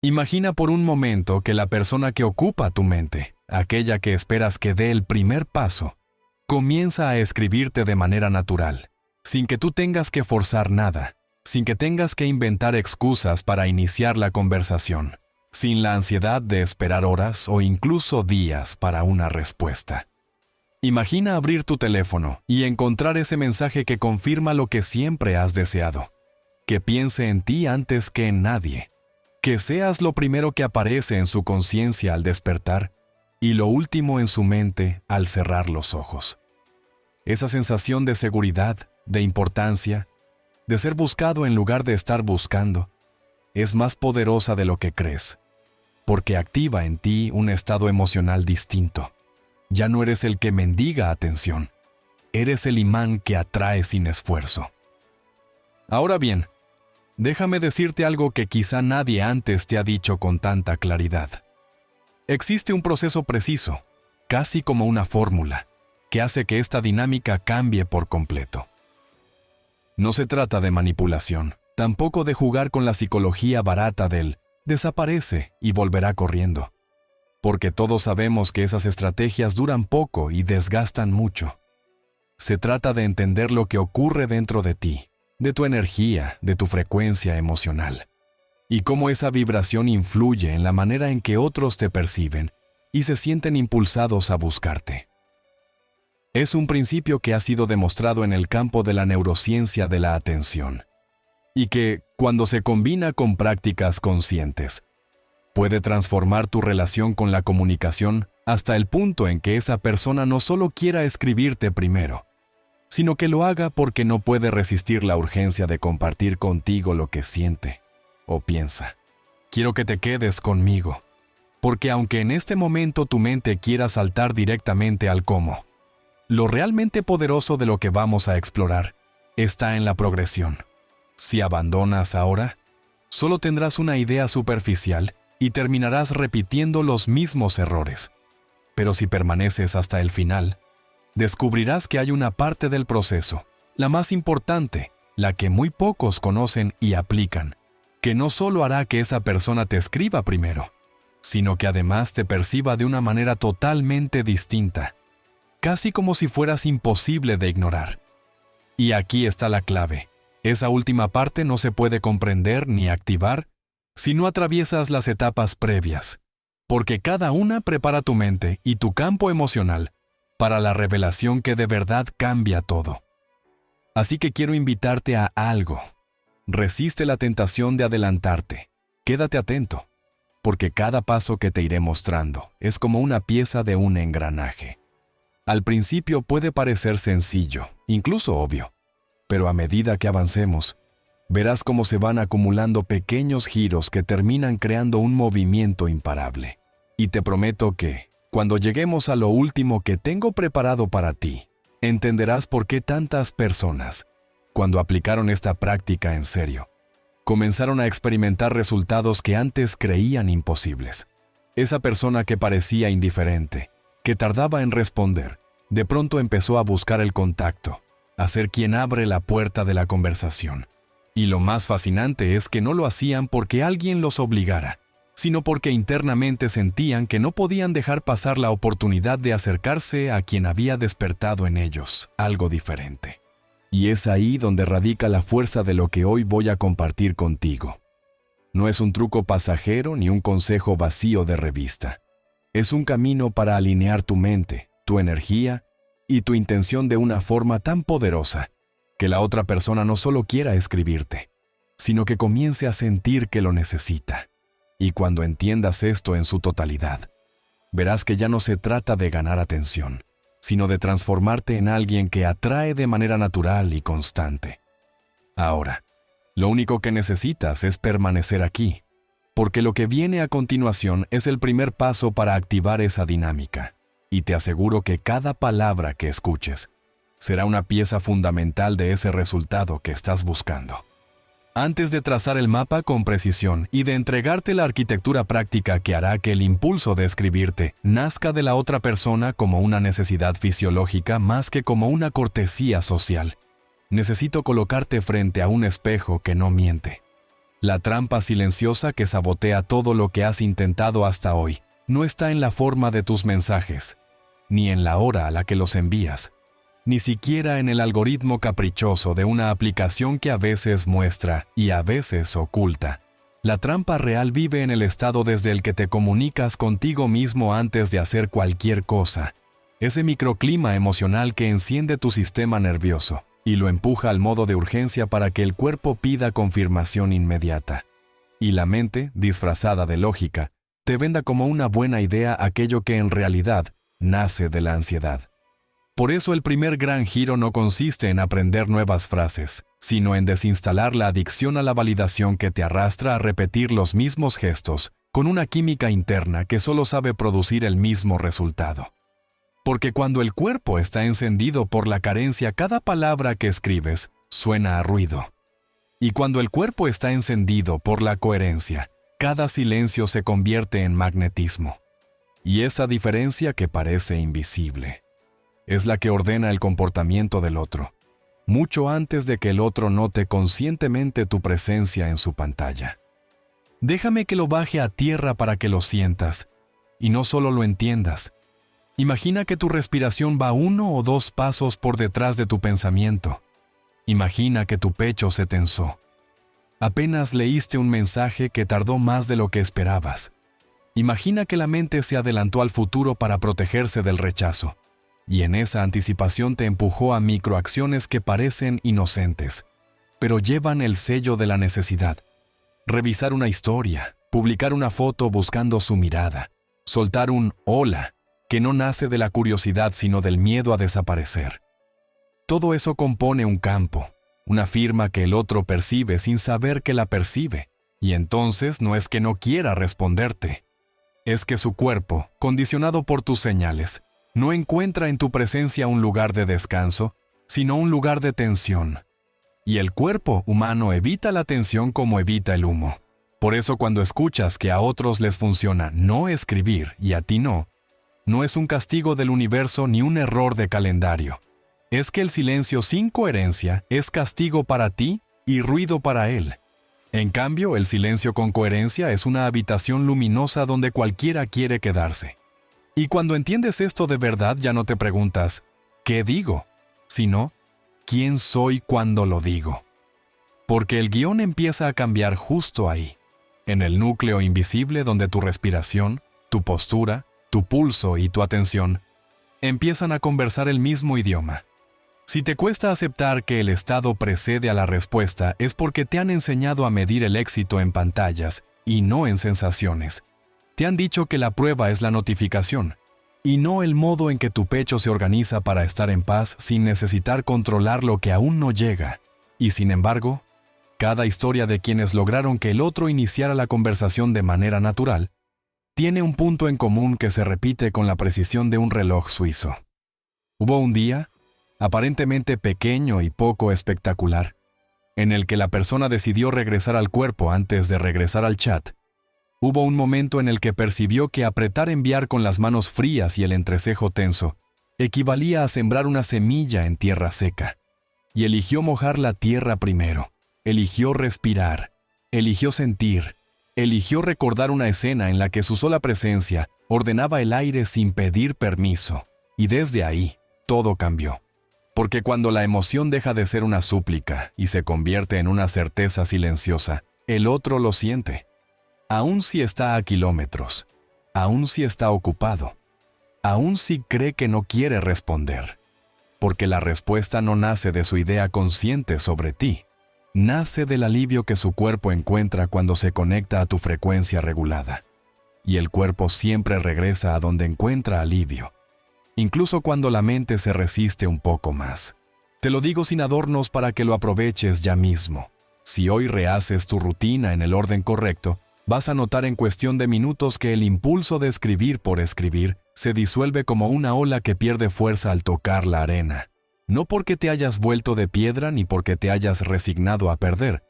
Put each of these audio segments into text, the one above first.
Imagina por un momento que la persona que ocupa tu mente, aquella que esperas que dé el primer paso, comienza a escribirte de manera natural, sin que tú tengas que forzar nada, sin que tengas que inventar excusas para iniciar la conversación, sin la ansiedad de esperar horas o incluso días para una respuesta. Imagina abrir tu teléfono y encontrar ese mensaje que confirma lo que siempre has deseado, que piense en ti antes que en nadie, que seas lo primero que aparece en su conciencia al despertar y lo último en su mente al cerrar los ojos. Esa sensación de seguridad, de importancia, de ser buscado en lugar de estar buscando, es más poderosa de lo que crees, porque activa en ti un estado emocional distinto. Ya no eres el que mendiga atención, eres el imán que atrae sin esfuerzo. Ahora bien, déjame decirte algo que quizá nadie antes te ha dicho con tanta claridad. Existe un proceso preciso, casi como una fórmula, que hace que esta dinámica cambie por completo. No se trata de manipulación, tampoco de jugar con la psicología barata del desaparece y volverá corriendo, porque todos sabemos que esas estrategias duran poco y desgastan mucho. Se trata de entender lo que ocurre dentro de ti, de tu energía, de tu frecuencia emocional, y cómo esa vibración influye en la manera en que otros te perciben y se sienten impulsados a buscarte. Es un principio que ha sido demostrado en el campo de la neurociencia de la atención, y que, cuando se combina con prácticas conscientes, puede transformar tu relación con la comunicación hasta el punto en que esa persona no solo quiera escribirte primero, sino que lo haga porque no puede resistir la urgencia de compartir contigo lo que siente o piensa. Quiero que te quedes conmigo, porque aunque en este momento tu mente quiera saltar directamente al cómo, lo realmente poderoso de lo que vamos a explorar está en la progresión. Si abandonas ahora, solo tendrás una idea superficial y terminarás repitiendo los mismos errores. Pero si permaneces hasta el final, descubrirás que hay una parte del proceso, la más importante, la que muy pocos conocen y aplican, que no solo hará que esa persona te escriba primero, sino que además te perciba de una manera totalmente distinta, casi como si fueras imposible de ignorar. Y aquí está la clave. Esa última parte no se puede comprender ni activar si no atraviesas las etapas previas, porque cada una prepara tu mente y tu campo emocional para la revelación que de verdad cambia todo. Así que quiero invitarte a algo. Resiste la tentación de adelantarte. Quédate atento, porque cada paso que te iré mostrando es como una pieza de un engranaje. Al principio puede parecer sencillo, incluso obvio, pero a medida que avancemos, verás cómo se van acumulando pequeños giros que terminan creando un movimiento imparable. Y te prometo que, cuando lleguemos a lo último que tengo preparado para ti, entenderás por qué tantas personas, cuando aplicaron esta práctica en serio, comenzaron a experimentar resultados que antes creían imposibles. Esa persona que parecía indiferente, que tardaba en responder, de pronto empezó a buscar el contacto, a ser quien abre la puerta de la conversación. Y lo más fascinante es que no lo hacían porque alguien los obligara, sino porque internamente sentían que no podían dejar pasar la oportunidad de acercarse a quien había despertado en ellos algo diferente. Y es ahí donde radica la fuerza de lo que hoy voy a compartir contigo. No es un truco pasajero ni un consejo vacío de revista. Es un camino para alinear tu mente, tu energía y tu intención de una forma tan poderosa que la otra persona no solo quiera escribirte, sino que comience a sentir que lo necesita. Y cuando entiendas esto en su totalidad, verás que ya no se trata de ganar atención, sino de transformarte en alguien que atrae de manera natural y constante. Ahora, lo único que necesitas es permanecer aquí, porque lo que viene a continuación es el primer paso para activar esa dinámica, y te aseguro que cada palabra que escuches será una pieza fundamental de ese resultado que estás buscando. Antes de trazar el mapa con precisión y de entregarte la arquitectura práctica que hará que el impulso de escribirte nazca de la otra persona como una necesidad fisiológica más que como una cortesía social, necesito colocarte frente a un espejo que no miente, La trampa silenciosa que sabotea todo lo que has intentado hasta hoy no está en la forma de tus mensajes, ni en la hora a la que los envías, ni siquiera en el algoritmo caprichoso de una aplicación que a veces muestra y a veces oculta. La trampa real vive en el estado desde el que te comunicas contigo mismo antes de hacer cualquier cosa, ese microclima emocional que enciende tu sistema nervioso y lo empuja al modo de urgencia para que el cuerpo pida confirmación inmediata. Y la mente, disfrazada de lógica, te venda como una buena idea aquello que en realidad nace de la ansiedad. Por eso el primer gran giro no consiste en aprender nuevas frases, sino en desinstalar la adicción a la validación que te arrastra a repetir los mismos gestos, con una química interna que solo sabe producir el mismo resultado. Porque cuando el cuerpo está encendido por la carencia, cada palabra que escribes suena a ruido. Y cuando el cuerpo está encendido por la coherencia, cada silencio se convierte en magnetismo. Y esa diferencia que parece invisible es la que ordena el comportamiento del otro, mucho antes de que el otro note conscientemente tu presencia en su pantalla. Déjame que lo baje a tierra para que lo sientas, y no solo lo entiendas. Imagina que tu respiración va 1 o 2 pasos por detrás de tu pensamiento. Imagina que tu pecho se tensó. Apenas leíste un mensaje que tardó más de lo que esperabas. Imagina que la mente se adelantó al futuro para protegerse del rechazo. Y en esa anticipación te empujó a microacciones que parecen inocentes, pero llevan el sello de la necesidad. Revisar una historia, publicar una foto buscando su mirada, soltar un hola, que no nace de la curiosidad sino del miedo a desaparecer. Todo eso compone un campo, una firma que el otro percibe sin saber que la percibe, y entonces no es que no quiera responderte, es que su cuerpo, condicionado por tus señales, no encuentra en tu presencia un lugar de descanso, sino un lugar de tensión. Y el cuerpo humano evita la tensión como evita el humo. Por eso cuando escuchas que a otros les funciona no escribir y a ti no, no es un castigo del universo ni un error de calendario. Es que el silencio sin coherencia es castigo para ti y ruido para él. En cambio, el silencio con coherencia es una habitación luminosa donde cualquiera quiere quedarse. Y cuando entiendes esto de verdad ya no te preguntas, ¿qué digo?, sino, ¿quién soy cuando lo digo? Porque el guión empieza a cambiar justo ahí, en el núcleo invisible donde tu respiración, tu postura, tu pulso y tu atención empiezan a conversar el mismo idioma. Si te cuesta aceptar que el estado precede a la respuesta es porque te han enseñado a medir el éxito en pantallas y no en sensaciones. Te han dicho que la prueba es la notificación, y no el modo en que tu pecho se organiza para estar en paz sin necesitar controlar lo que aún no llega. Y sin embargo, cada historia de quienes lograron que el otro iniciara la conversación de manera natural, tiene un punto en común que se repite con la precisión de un reloj suizo. Hubo un día, aparentemente pequeño y poco espectacular, en el que la persona decidió regresar al cuerpo antes de regresar al chat. Hubo un momento en el que percibió que apretar enviar con las manos frías y el entrecejo tenso equivalía a sembrar una semilla en tierra seca. Y eligió mojar la tierra primero, eligió respirar, eligió sentir, eligió recordar una escena en la que su sola presencia ordenaba el aire sin pedir permiso. Y desde ahí, todo cambió. Porque cuando la emoción deja de ser una súplica y se convierte en una certeza silenciosa, el otro lo siente. Aun si está a kilómetros, aun si está ocupado, aun si cree que no quiere responder, porque la respuesta no nace de su idea consciente sobre ti, nace del alivio que su cuerpo encuentra cuando se conecta a tu frecuencia regulada. Y el cuerpo siempre regresa a donde encuentra alivio, incluso cuando la mente se resiste un poco más. Te lo digo sin adornos para que lo aproveches ya mismo. Si hoy rehaces tu rutina en el orden correcto, vas a notar en cuestión de minutos que el impulso de escribir por escribir se disuelve como una ola que pierde fuerza al tocar la arena. No porque te hayas vuelto de piedra ni porque te hayas resignado a perder,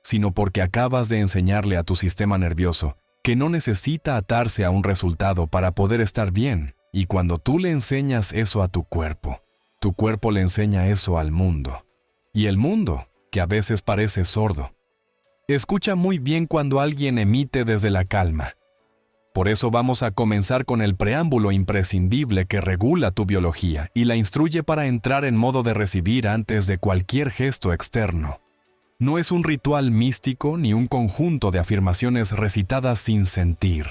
sino porque acabas de enseñarle a tu sistema nervioso que no necesita atarse a un resultado para poder estar bien. Y cuando tú le enseñas eso a tu cuerpo le enseña eso al mundo. Y el mundo, que a veces parece sordo, Escucha muy bien cuando alguien emite desde la calma. Por eso vamos a comenzar con el preámbulo imprescindible que regula tu biología y la instruye para entrar en modo de recibir antes de cualquier gesto externo. No es un ritual místico ni un conjunto de afirmaciones recitadas sin sentir.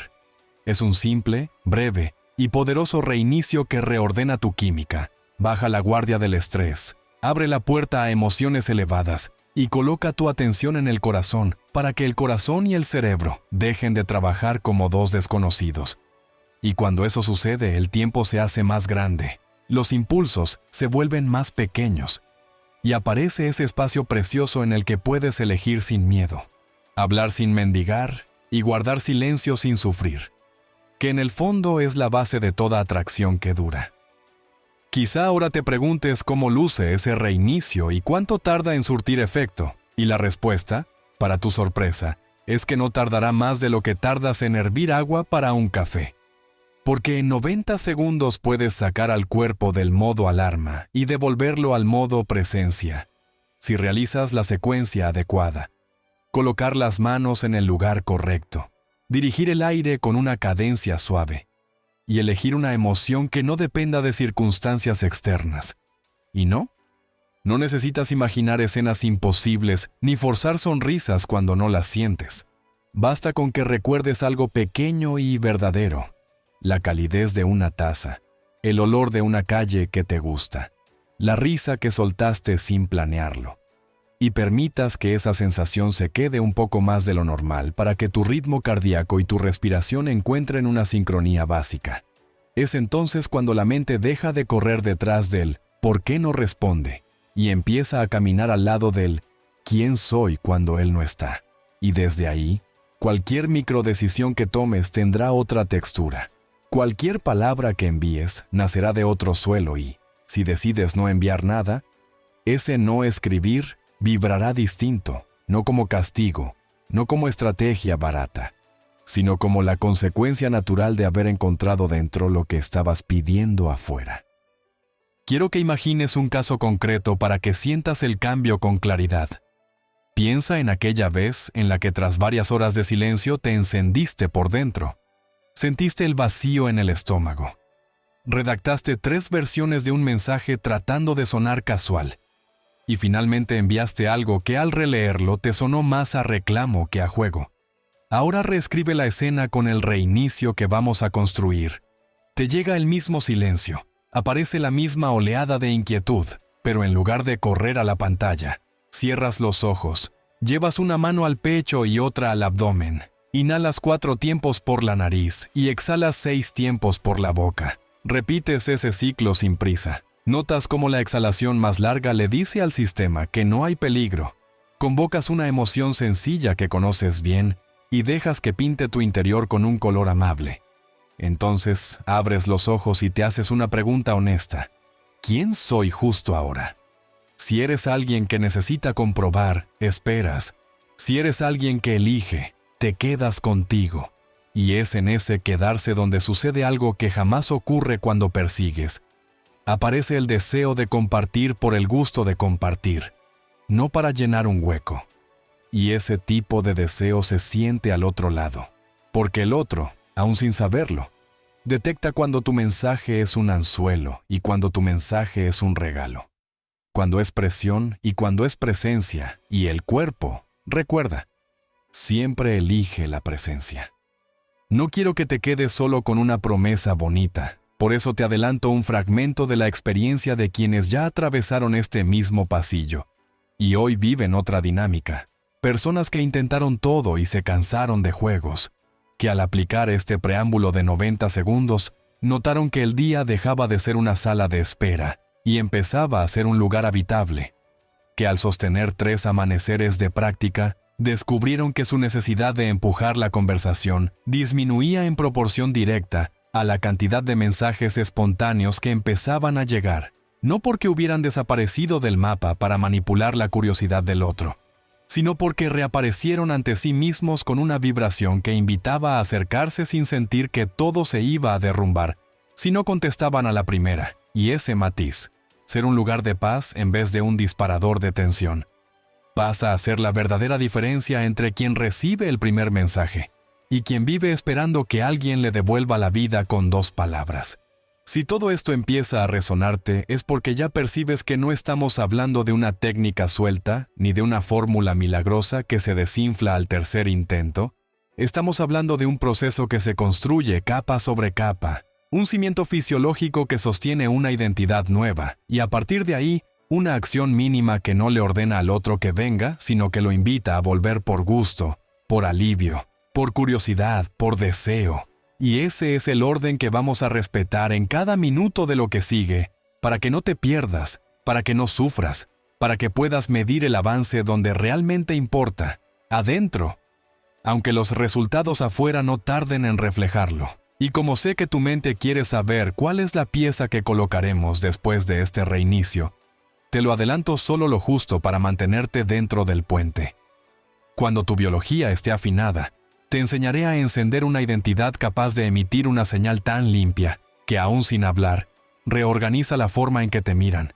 Es un simple, breve y poderoso reinicio que reordena tu química, baja la guardia del estrés, abre la puerta a emociones elevadas y coloca tu atención en el corazón para que el corazón y el cerebro dejen de trabajar como dos desconocidos. Y cuando eso sucede, el tiempo se hace más grande, los impulsos se vuelven más pequeños y aparece ese espacio precioso en el que puedes elegir sin miedo, hablar sin mendigar y guardar silencio sin sufrir, que en el fondo es la base de toda atracción que dura. Quizá ahora te preguntes cómo luce ese reinicio y cuánto tarda en surtir efecto, y la respuesta, para tu sorpresa, es que no tardará más de lo que tardas en hervir agua para un café. Porque en 90 segundos puedes sacar al cuerpo del modo alarma y devolverlo al modo presencia, si realizas la secuencia adecuada. Colocar las manos en el lugar correcto, dirigir el aire con una cadencia suave, y elegir una emoción que no dependa de circunstancias externas. ¿Y no? No necesitas imaginar escenas imposibles ni forzar sonrisas cuando no las sientes. Basta con que recuerdes algo pequeño y verdadero. La calidez de una taza, el olor de una calle que te gusta, la risa que soltaste sin planearlo. Y permitas que esa sensación se quede un poco más de lo normal para que tu ritmo cardíaco y tu respiración encuentren una sincronía básica. Es entonces cuando la mente deja de correr detrás del ¿por qué no responde? Y empieza a caminar al lado del ¿quién soy cuando él no está? Y desde ahí, cualquier microdecisión que tomes tendrá otra textura. Cualquier palabra que envíes nacerá de otro suelo y, si decides no enviar nada, ese no escribir vibrará distinto, no como castigo, no como estrategia barata, sino como la consecuencia natural de haber encontrado dentro lo que estabas pidiendo afuera. Quiero que imagines un caso concreto para que sientas el cambio con claridad. Piensa en aquella vez en la que tras varias horas de silencio te encendiste por dentro. Sentiste el vacío en el estómago. Redactaste 3 versiones de un mensaje tratando de sonar casual. Y finalmente enviaste algo que al releerlo te sonó más a reclamo que a juego. Ahora reescribe la escena con el reinicio que vamos a construir. Te llega el mismo silencio, aparece la misma oleada de inquietud, pero en lugar de correr a la pantalla, cierras los ojos, llevas una mano al pecho y otra al abdomen, inhalas 4 tiempos por la nariz y exhalas 6 tiempos por la boca. Repites ese ciclo sin prisa. Notas cómo la exhalación más larga le dice al sistema que no hay peligro. Convocas una emoción sencilla que conoces bien y dejas que pinte tu interior con un color amable. Entonces abres los ojos y te haces una pregunta honesta. ¿Quién soy justo ahora? Si eres alguien que necesita comprobar, esperas. Si eres alguien que elige, te quedas contigo. Y es en ese quedarse donde sucede algo que jamás ocurre cuando persigues. Aparece el deseo de compartir por el gusto de compartir, no para llenar un hueco. Y ese tipo de deseo se siente al otro lado, porque el otro, aún sin saberlo, detecta cuando tu mensaje es un anzuelo y cuando tu mensaje es un regalo. Cuando es presión y cuando es presencia, y el cuerpo, recuerda, siempre elige la presencia. No quiero que te quedes solo con una promesa bonita. Por eso te adelanto un fragmento de la experiencia de quienes ya atravesaron este mismo pasillo y hoy viven otra dinámica. Personas que intentaron todo y se cansaron de juegos, que al aplicar este preámbulo de 90 segundos, notaron que el día dejaba de ser una sala de espera y empezaba a ser un lugar habitable, que al sostener 3 amaneceres de práctica, descubrieron que su necesidad de empujar la conversación disminuía en proporción directa a la cantidad de mensajes espontáneos que empezaban a llegar, no porque hubieran desaparecido del mapa para manipular la curiosidad del otro, sino porque reaparecieron ante sí mismos con una vibración que invitaba a acercarse sin sentir que todo se iba a derrumbar, si no contestaban a la primera, y ese matiz, ser un lugar de paz en vez de un disparador de tensión. pasa a ser la verdadera diferencia entre quien recibe el primer mensaje y quien vive esperando que alguien le devuelva la vida con 2 palabras. Si todo esto empieza a resonarte, es porque ya percibes que no estamos hablando de una técnica suelta, ni de una fórmula milagrosa que se desinfla al tercer intento. Estamos hablando de un proceso que se construye capa sobre capa, un cimiento fisiológico que sostiene una identidad nueva, y a partir de ahí, una acción mínima que no le ordena al otro que venga, sino que lo invita a volver por gusto, por alivio, por curiosidad, por deseo. Y ese es el orden que vamos a respetar en cada minuto de lo que sigue, para que no te pierdas, para que no sufras, para que puedas medir el avance donde realmente importa, adentro, aunque los resultados afuera no tarden en reflejarlo. Y como sé que tu mente quiere saber cuál es la pieza que colocaremos después de este reinicio, te lo adelanto solo lo justo para mantenerte dentro del puente. Cuando tu biología esté afinada, te enseñaré a encender una identidad capaz de emitir una señal tan limpia que, aún sin hablar, reorganiza la forma en que te miran.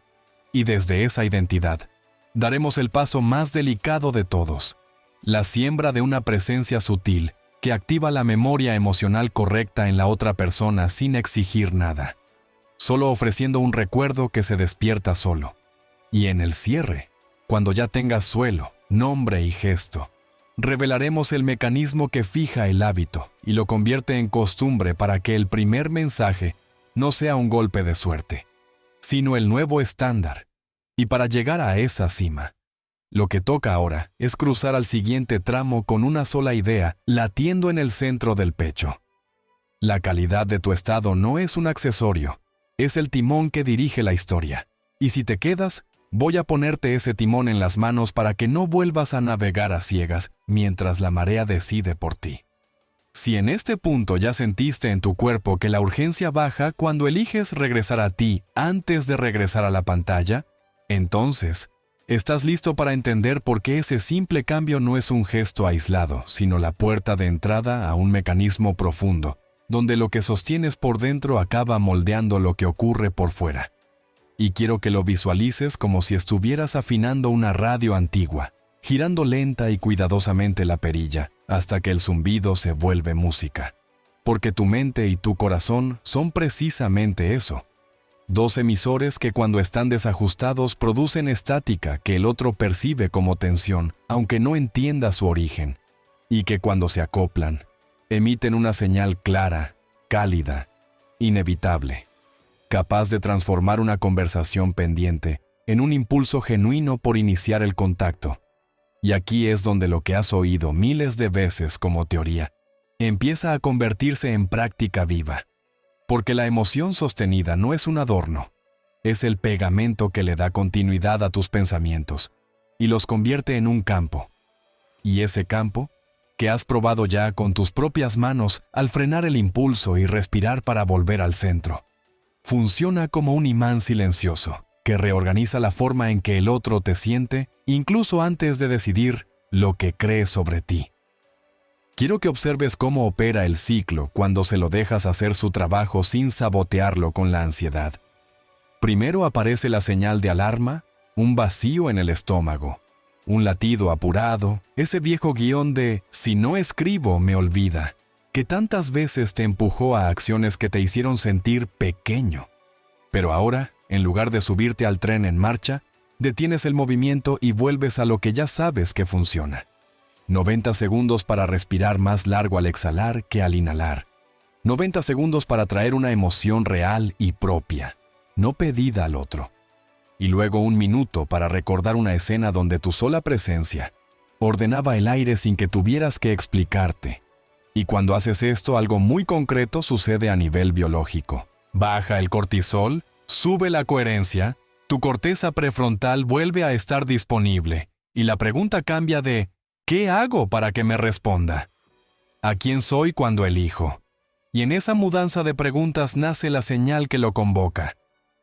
Y desde esa identidad, daremos el paso más delicado de todos, la siembra de una presencia sutil que activa la memoria emocional correcta en la otra persona sin exigir nada, solo ofreciendo un recuerdo que se despierta solo. Y en el cierre, cuando ya tengas suelo, nombre y gesto, revelaremos el mecanismo que fija el hábito y lo convierte en costumbre para que el primer mensaje no sea un golpe de suerte, sino el nuevo estándar. Y para llegar a esa cima, lo que toca ahora es cruzar al siguiente tramo con una sola idea latiendo en el centro del pecho. La calidad de tu estado no es un accesorio, es el timón que dirige la historia. Y si te quedas, voy a ponerte ese timón en las manos para que no vuelvas a navegar a ciegas mientras la marea decide por ti. Si en este punto ya sentiste en tu cuerpo que la urgencia baja cuando eliges regresar a ti antes de regresar a la pantalla, entonces estás listo para entender por qué ese simple cambio no es un gesto aislado, sino la puerta de entrada a un mecanismo profundo, donde lo que sostienes por dentro acaba moldeando lo que ocurre por fuera. Y quiero que lo visualices como si estuvieras afinando una radio antigua, girando lenta y cuidadosamente la perilla, hasta que el zumbido se vuelve música. Porque tu mente y tu corazón son precisamente eso. 2 emisores que cuando están desajustados producen estática que el otro percibe como tensión, aunque no entienda su origen, y que cuando se acoplan, emiten una señal clara, cálida, inevitable, capaz de transformar una conversación pendiente en un impulso genuino por iniciar el contacto. Y aquí es donde lo que has oído miles de veces como teoría empieza a convertirse en práctica viva. Porque la emoción sostenida no es un adorno, es el pegamento que le da continuidad a tus pensamientos y los convierte en un campo. Y ese campo, que has probado ya con tus propias manos al frenar el impulso y respirar para volver al centro, funciona como un imán silencioso que reorganiza la forma en que el otro te siente, incluso antes de decidir lo que cree sobre ti. Quiero que observes cómo opera el ciclo cuando se lo dejas hacer su trabajo sin sabotearlo con la ansiedad. Primero aparece la señal de alarma, un vacío en el estómago, un latido apurado, ese viejo guión de «si no escribo, me olvida», que tantas veces te empujó a acciones que te hicieron sentir pequeño. Pero ahora, en lugar de subirte al tren en marcha, detienes el movimiento y vuelves a lo que ya sabes que funciona. 90 segundos para respirar más largo al exhalar que al inhalar. 90 segundos para traer una emoción real y propia, no pedida al otro. Y luego 1 minuto para recordar una escena donde tu sola presencia ordenaba el aire sin que tuvieras que explicarte. Y cuando haces esto, algo muy concreto sucede a nivel biológico. Baja el cortisol, sube la coherencia, tu corteza prefrontal vuelve a estar disponible, y la pregunta cambia de ¿qué hago para que me responda? ¿A quién soy cuando elijo? Y en esa mudanza de preguntas nace la señal que lo convoca.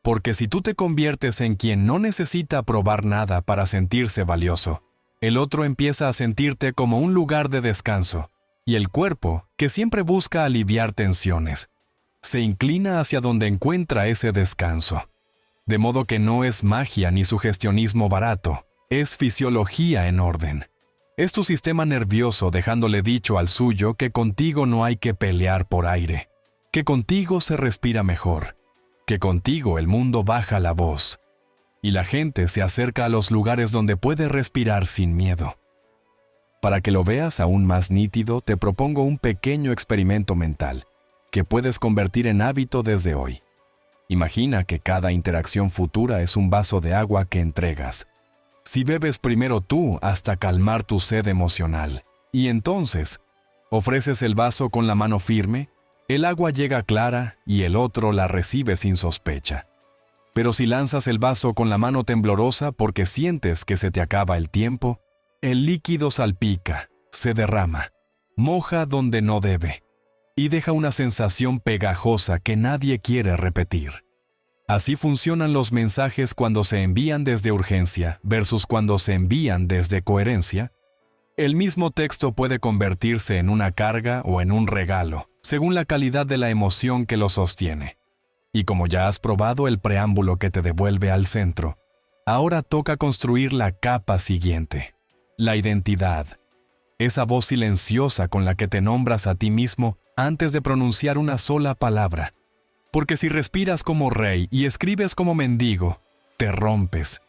Porque si tú te conviertes en quien no necesita probar nada para sentirse valioso, el otro empieza a sentirte como un lugar de descanso, y el cuerpo, que siempre busca aliviar tensiones, se inclina hacia donde encuentra ese descanso. De modo que no es magia ni sugestionismo barato, Es fisiología en orden. Es tu sistema nervioso dejándole dicho al suyo que contigo no hay que pelear por aire, que contigo se respira mejor, que contigo el mundo baja la voz, y la gente se acerca a los lugares donde puede respirar sin miedo. Para que lo veas aún más nítido, te propongo un pequeño experimento mental que puedes convertir en hábito desde hoy. Imagina que cada interacción futura es un vaso de agua que entregas. Si bebes primero tú hasta calmar tu sed emocional, y entonces ofreces el vaso con la mano firme, el agua llega clara y el otro la recibe sin sospecha. Pero si lanzas el vaso con la mano temblorosa porque sientes que se te acaba el tiempo, el líquido salpica, se derrama, moja donde no debe, y deja una sensación pegajosa que nadie quiere repetir. Así funcionan los mensajes cuando se envían desde urgencia versus cuando se envían desde coherencia. El mismo texto puede convertirse en una carga o en un regalo, según la calidad de la emoción que lo sostiene. Y como ya has probado el preámbulo que te devuelve al centro, ahora toca construir la capa siguiente, la identidad. Esa voz silenciosa con la que te nombras a ti mismo antes de pronunciar una sola palabra. Porque si respiras como rey y escribes como mendigo, te rompes.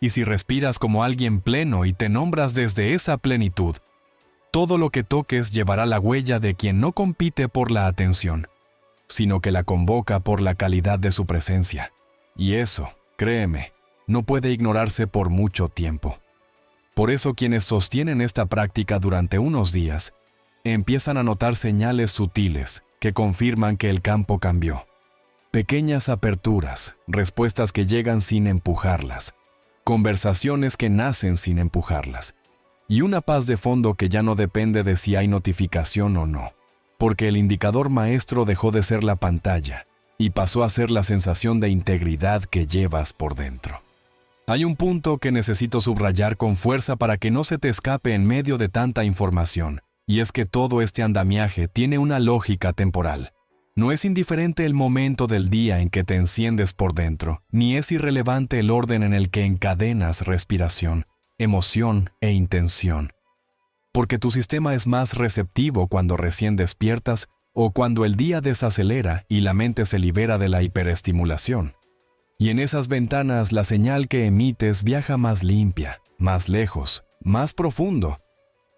Y si respiras como alguien pleno y te nombras desde esa plenitud, todo lo que toques llevará la huella de quien no compite por la atención, sino que la convoca por la calidad de su presencia. Y eso, créeme, no puede ignorarse por mucho tiempo. Por eso quienes sostienen esta práctica durante unos días, empiezan a notar señales sutiles que confirman que el campo cambió. Pequeñas aperturas, respuestas que llegan sin empujarlas, conversaciones que nacen sin empujarlas, y una paz de fondo que ya no depende de si hay notificación o no, porque el indicador maestro dejó de ser la pantalla y pasó a ser la sensación de integridad que llevas por dentro. Hay un punto que necesito subrayar con fuerza para que no se te escape en medio de tanta información, y es que todo este andamiaje tiene una lógica temporal. No es indiferente el momento del día en que te enciendes por dentro, ni es irrelevante el orden en el que encadenas respiración, emoción e intención. Porque tu sistema es más receptivo cuando recién despiertas o cuando el día desacelera y la mente se libera de la hiperestimulación. Y en esas ventanas la señal que emites viaja más limpia, más lejos, más profundo.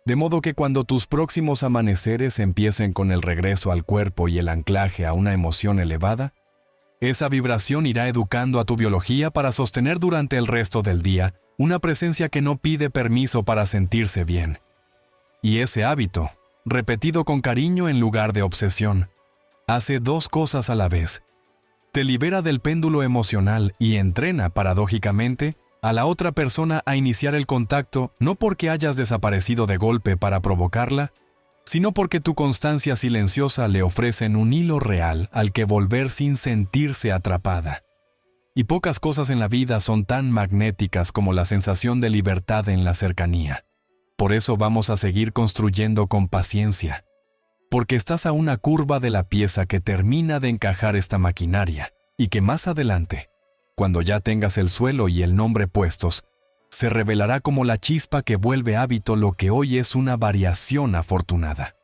De modo que cuando tus próximos amaneceres empiecen con el regreso al cuerpo y el anclaje a una emoción elevada, esa vibración irá educando a tu biología para sostener durante el resto del día una presencia que no pide permiso para sentirse bien. Y ese hábito, repetido con cariño en lugar de obsesión, hace dos cosas a la vez. Te libera del péndulo emocional y entrena, paradójicamente, a la otra persona a iniciar el contacto no porque hayas desaparecido de golpe para provocarla, sino porque tu constancia silenciosa le ofrecen un hilo real al que volver sin sentirse atrapada. Y pocas cosas en la vida son tan magnéticas como la sensación de libertad en la cercanía. Por eso vamos a seguir construyendo con paciencia, porque estás a una curva de la pieza que termina de encajar esta maquinaria y que más adelante, cuando ya tengas el suelo y el nombre puestos, se revelará como la chispa que vuelve hábito lo que hoy es una variación afortunada.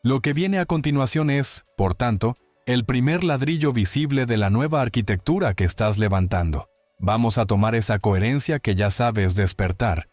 Lo que viene a continuación es, por tanto, el primer ladrillo visible de la nueva arquitectura que estás levantando. Vamos a tomar esa coherencia que ya sabes despertar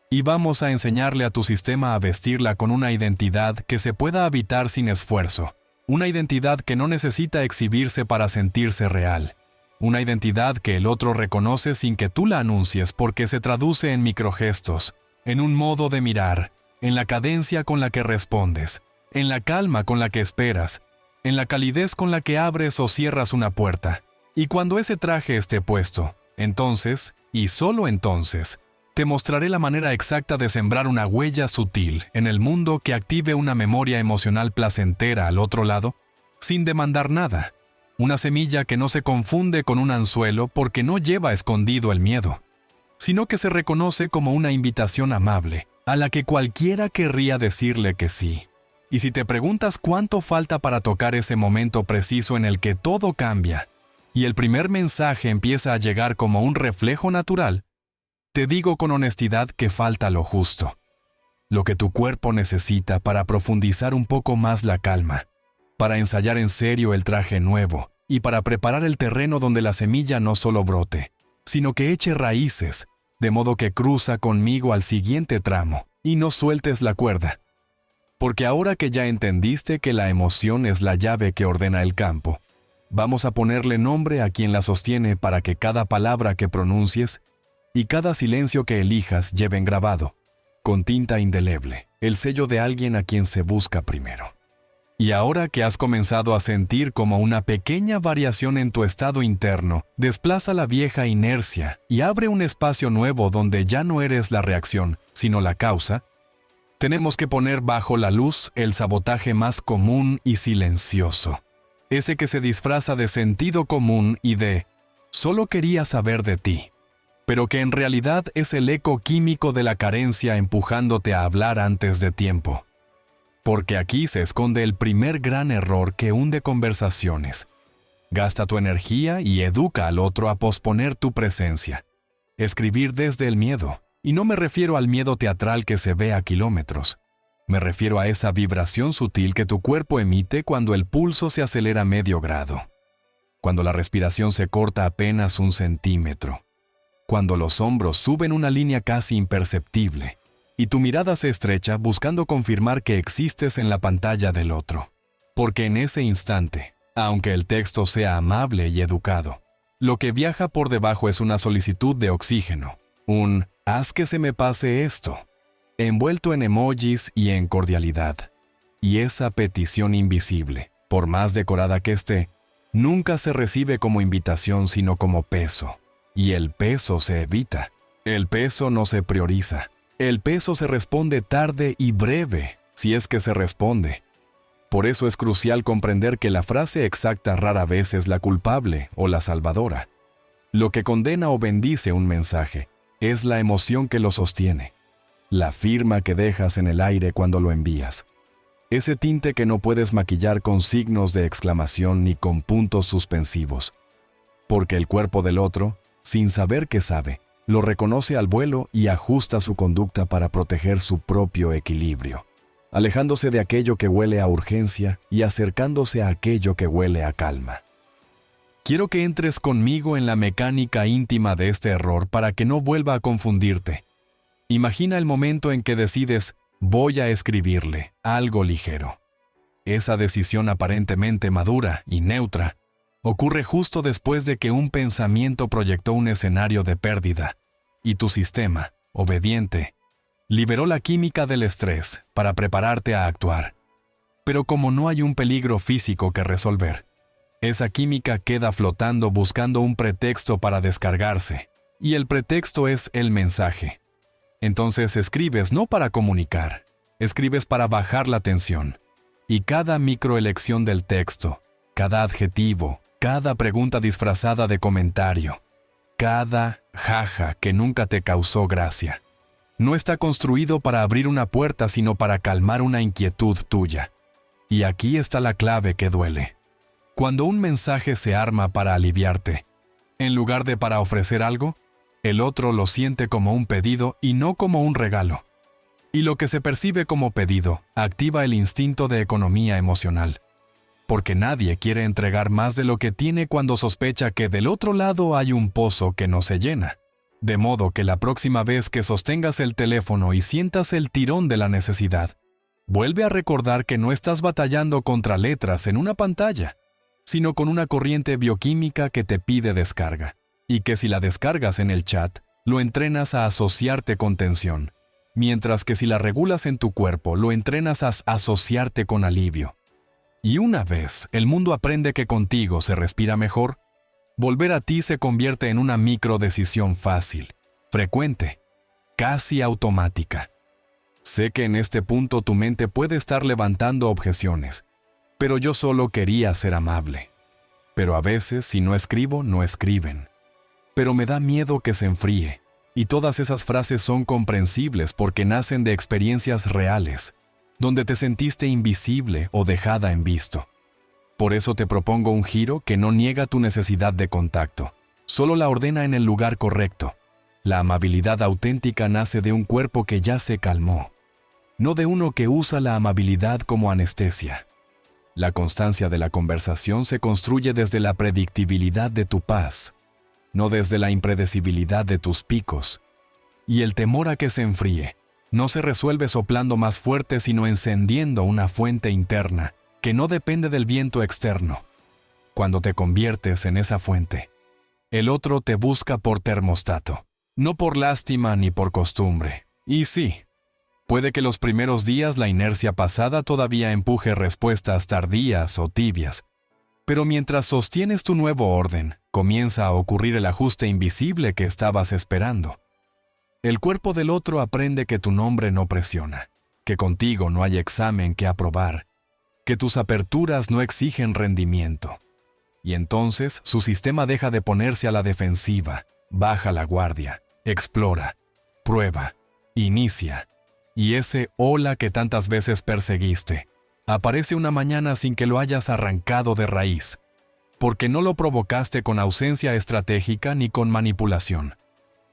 y vamos a enseñarle a tu sistema a vestirla con una identidad que se pueda habitar sin esfuerzo, una identidad que no necesita exhibirse para sentirse real. Una identidad que el otro reconoce sin que tú la anuncies porque se traduce en microgestos, en un modo de mirar, en la cadencia con la que respondes, en la calma con la que esperas, en la calidez con la que abres o cierras una puerta. Y cuando ese traje esté puesto, entonces, y solo entonces, te mostraré la manera exacta de sembrar una huella sutil en el mundo que active una memoria emocional placentera al otro lado, sin demandar nada. Una semilla que no se confunde con un anzuelo porque no lleva escondido el miedo, sino que se reconoce como una invitación amable, a la que cualquiera querría decirle que sí. Y si te preguntas cuánto falta para tocar ese momento preciso en el que todo cambia, y el primer mensaje empieza a llegar como un reflejo natural, Te digo con honestidad que falta lo justo, lo que tu cuerpo necesita para profundizar un poco más la calma, para ensayar en serio el traje nuevo y para preparar el terreno donde la semilla no solo brote, sino que eche raíces, de modo que cruza conmigo al siguiente tramo y no sueltes la cuerda. Porque ahora que ya entendiste que la emoción es la llave que ordena el campo, vamos a ponerle nombre a quien la sostiene para que cada palabra que pronuncies y cada silencio que elijas lleven grabado, con tinta indeleble, el sello de alguien a quien se busca primero. Y ahora que has comenzado a sentir como una pequeña variación en tu estado interno, desplaza la vieja inercia y abre un espacio nuevo donde ya no eres la reacción, sino la causa, tenemos que poner bajo la luz el sabotaje más común y silencioso. Ese que se disfraza de sentido común y de «solo quería saber de ti», pero que en realidad es el eco químico de la carencia empujándote a hablar antes de tiempo. Porque aquí se esconde el primer gran error que hunde conversaciones. Gasta tu energía y educa al otro a posponer tu presencia. Escribir desde el miedo. Y no me refiero al miedo teatral que se ve a kilómetros. Me refiero a esa vibración sutil que tu cuerpo emite cuando el pulso se acelera medio grado. Cuando la respiración se corta apenas 1 centímetro. Cuando los hombros suben una línea casi imperceptible. Y tu mirada se estrecha buscando confirmar que existes en la pantalla del otro. Porque en ese instante, aunque el texto sea amable y educado, lo que viaja por debajo es una solicitud de oxígeno, un «haz que se me pase esto», envuelto en emojis y en cordialidad. Y esa petición invisible, por más decorada que esté, nunca se recibe como invitación sino como peso. Y el peso se evita. El peso no se prioriza. El peso se responde tarde y breve, si es que se responde. Por eso es crucial comprender que la frase exacta rara vez es la culpable o la salvadora. Lo que condena o bendice un mensaje es la emoción que lo sostiene, la firma que dejas en el aire cuando lo envías. Ese tinte que no puedes maquillar con signos de exclamación ni con puntos suspensivos. Porque el cuerpo del otro, sin saber que sabe, lo reconoce al vuelo y ajusta su conducta para proteger su propio equilibrio, alejándose de aquello que huele a urgencia y acercándose a aquello que huele a calma. Quiero que entres conmigo en la mecánica íntima de este error para que no vuelva a confundirte. Imagina el momento en que decides, voy a escribirle algo ligero. Esa decisión aparentemente madura y neutra ocurre justo después de que un pensamiento proyectó un escenario de pérdida, y tu sistema, obediente, liberó la química del estrés para prepararte a actuar. Pero como no hay un peligro físico que resolver, esa química queda flotando buscando un pretexto para descargarse, y el pretexto es el mensaje. Entonces escribes no para comunicar, escribes para bajar la tensión, y cada microelección del texto, cada adjetivo, cada pregunta disfrazada de comentario, cada jaja que nunca te causó gracia, no está construido para abrir una puerta sino para calmar una inquietud tuya. Y aquí está la clave que duele. Cuando un mensaje se arma para aliviarte, en lugar de para ofrecer algo, el otro lo siente como un pedido y no como un regalo. Y lo que se percibe como pedido activa el instinto de economía emocional. Porque nadie quiere entregar más de lo que tiene cuando sospecha que del otro lado hay un pozo que no se llena. De modo que la próxima vez que sostengas el teléfono y sientas el tirón de la necesidad, vuelve a recordar que no estás batallando contra letras en una pantalla, sino con una corriente bioquímica que te pide descarga, y que si la descargas en el chat, lo entrenas a asociarte con tensión, mientras que si la regulas en tu cuerpo, lo entrenas a asociarte con alivio. Y una vez el mundo aprende que contigo se respira mejor, volver a ti se convierte en una microdecisión fácil, frecuente, casi automática. Sé que en este punto tu mente puede estar levantando objeciones, pero yo solo quería ser amable. Pero a veces, si no escribo, no escriben. Pero me da miedo que se enfríe, y todas esas frases son comprensibles porque nacen de experiencias reales, donde te sentiste invisible o dejada en visto. Por eso te propongo un giro que no niega tu necesidad de contacto, solo la ordena en el lugar correcto. La amabilidad auténtica nace de un cuerpo que ya se calmó, no de uno que usa la amabilidad como anestesia. La constancia de la conversación se construye desde la predictibilidad de tu paz, no desde la impredecibilidad de tus picos. Y el temor a que se enfríe no se resuelve soplando más fuerte, sino encendiendo una fuente interna que no depende del viento externo. Cuando te conviertes en esa fuente, el otro te busca por termostato, no por lástima ni por costumbre. Y sí, puede que los primeros días la inercia pasada todavía empuje respuestas tardías o tibias, pero mientras sostienes tu nuevo orden, comienza a ocurrir el ajuste invisible que estabas esperando. El cuerpo del otro aprende que tu nombre no presiona, que contigo no hay examen que aprobar, que tus aperturas no exigen rendimiento. Y entonces su sistema deja de ponerse a la defensiva, baja la guardia, explora, prueba, inicia. Y ese hola que tantas veces perseguiste, aparece una mañana sin que lo hayas arrancado de raíz, porque no lo provocaste con ausencia estratégica ni con manipulación.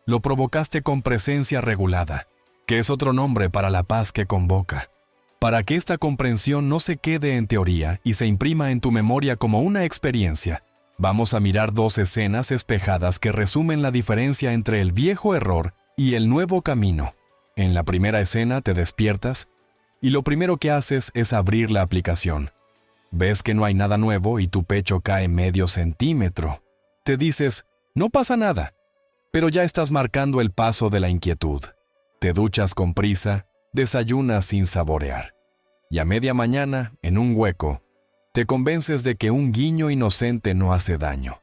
Lo provocaste con presencia regulada, que es otro nombre para la paz que convoca. Para que esta comprensión no se quede en teoría y se imprima en tu memoria como una experiencia, vamos a mirar dos escenas espejadas que resumen la diferencia entre el viejo error y el nuevo camino. En la primera escena te despiertas y lo primero que haces es abrir la aplicación. Ves que no hay nada nuevo y tu pecho cae medio centímetro. Te dices, no pasa nada, pero ya estás marcando el paso de la inquietud. Te duchas con prisa, desayunas sin saborear. Y a media mañana, en un hueco, te convences de que un guiño inocente no hace daño.